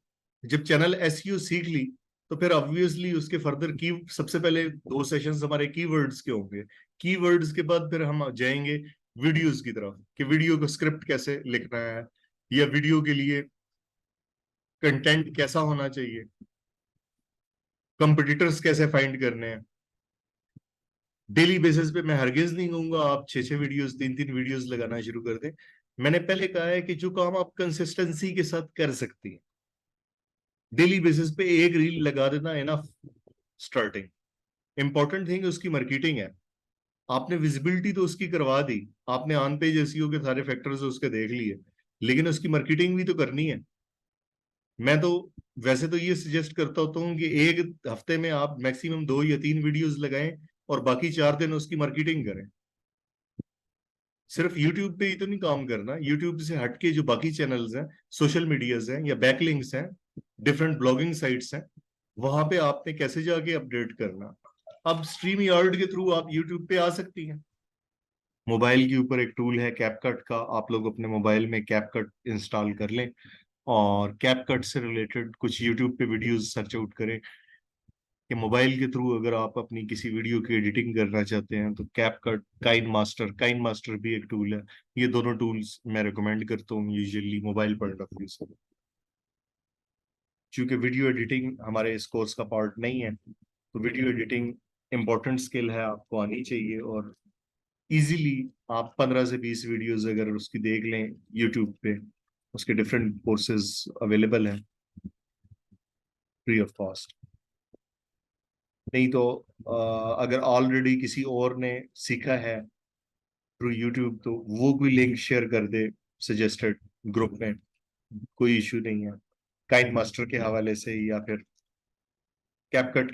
जब चैनल एसईओ सीख ली तो फिर ऑब्वियसली उसके फर्दर की सबसे पहले 2 सेशंस हमारे कीवर्ड्स के होंगे। कीवर्ड्स के बाद फिर हम जाएंगे वीडियोस की तरफ, कि वीडियो को स्क्रिप्ट कैसे लिखना है, या वीडियो के लिए कंटेंट कैसा होना चाहिए, कंपटीटर्स कैसे फाइंड करने हैं। डेली बेसिस पे मैं हरगिज नहीं कहूंगा आप 6-6 वीडियोस, 3-3 वीडियोस लगाना शुरू कर दें। मैंने पहले कहा है कि जो काम आप कंसिस्टेंसी के साथ कर सकती हैं, डेली बेसिस पे एक रील लगा देना इनफ स्टार्टिंग। इंपॉर्टेंट थिंग उसकी मार्केटिंग है। आपने विजिबिलिटी तो उसकी करवा दी, आपने ऑन पेज एसईओ के सारे फैक्टर्स उसके देख लिए, लेकिन उसकी मार्केटिंग भी तो करनी है। मैं तो वैसे तो ये सजेस्ट करता होता हूँ कि एक हफ्ते में आप मैक्सिमम 2 या 3 वीडियोस लगाएं और बाकी 4 दिन उसकी मार्केटिंग करें। सिर्फ यूट्यूब पे ही तो नहीं काम करना, यूट्यूब से हटके जो बाकी चैनल्स हैं, सोशल मीडियाज हैं या बैकलिंक्स हैं, डिफरेंट ब्लॉगिंग साइट्स हैं, वहां पे आपने कैसे जाके अपडेट करना। अब स्ट्रीम यार्ड के थ्रू आप यूट्यूब पे आ सकती हैं। मोबाइल के ऊपर एक टूल है कैपकट का, आप लोग अपने मोबाइल में कैपकट इंस्टॉल कर लें और कैपकट से रिलेटेड कुछ यूट्यूब पे वीडियोस सर्च आउट करें। कि मोबाइल के थ्रू अगर आप अपनी किसी वीडियो की एडिटिंग करना चाहते हैं तो कैपकट, काइन मास्टर भी एक टूल है। ये दोनों टूल्स मैं रिकमेंड करता हूँ usually mobile point of view से। क्योंकि वीडियो एडिटिंग हमारे इस कोर्स का पार्ट नहीं है, तो वीडियो एडिटिंग इम्पोर्टेंट स्किल है, आपको आनी चाहिए। और इजीली आप 15 से 20 वीडियोस अगर उसकी देख लें यूट्यूब पे, उसके डिफरेंट कोर्सेज अवेलेबल हैं फ्री ऑफ कॉस्ट। नहीं तो अगर ऑलरेडी किसी और ने सीखा है थ्रू यूट्यूब तो वो कोई लिंक शेयर कर दे सजेस्टेड ग्रुप में, कोई इशू नहीं है। काइंड मास्टर के हवाले से या फिर कैपकट के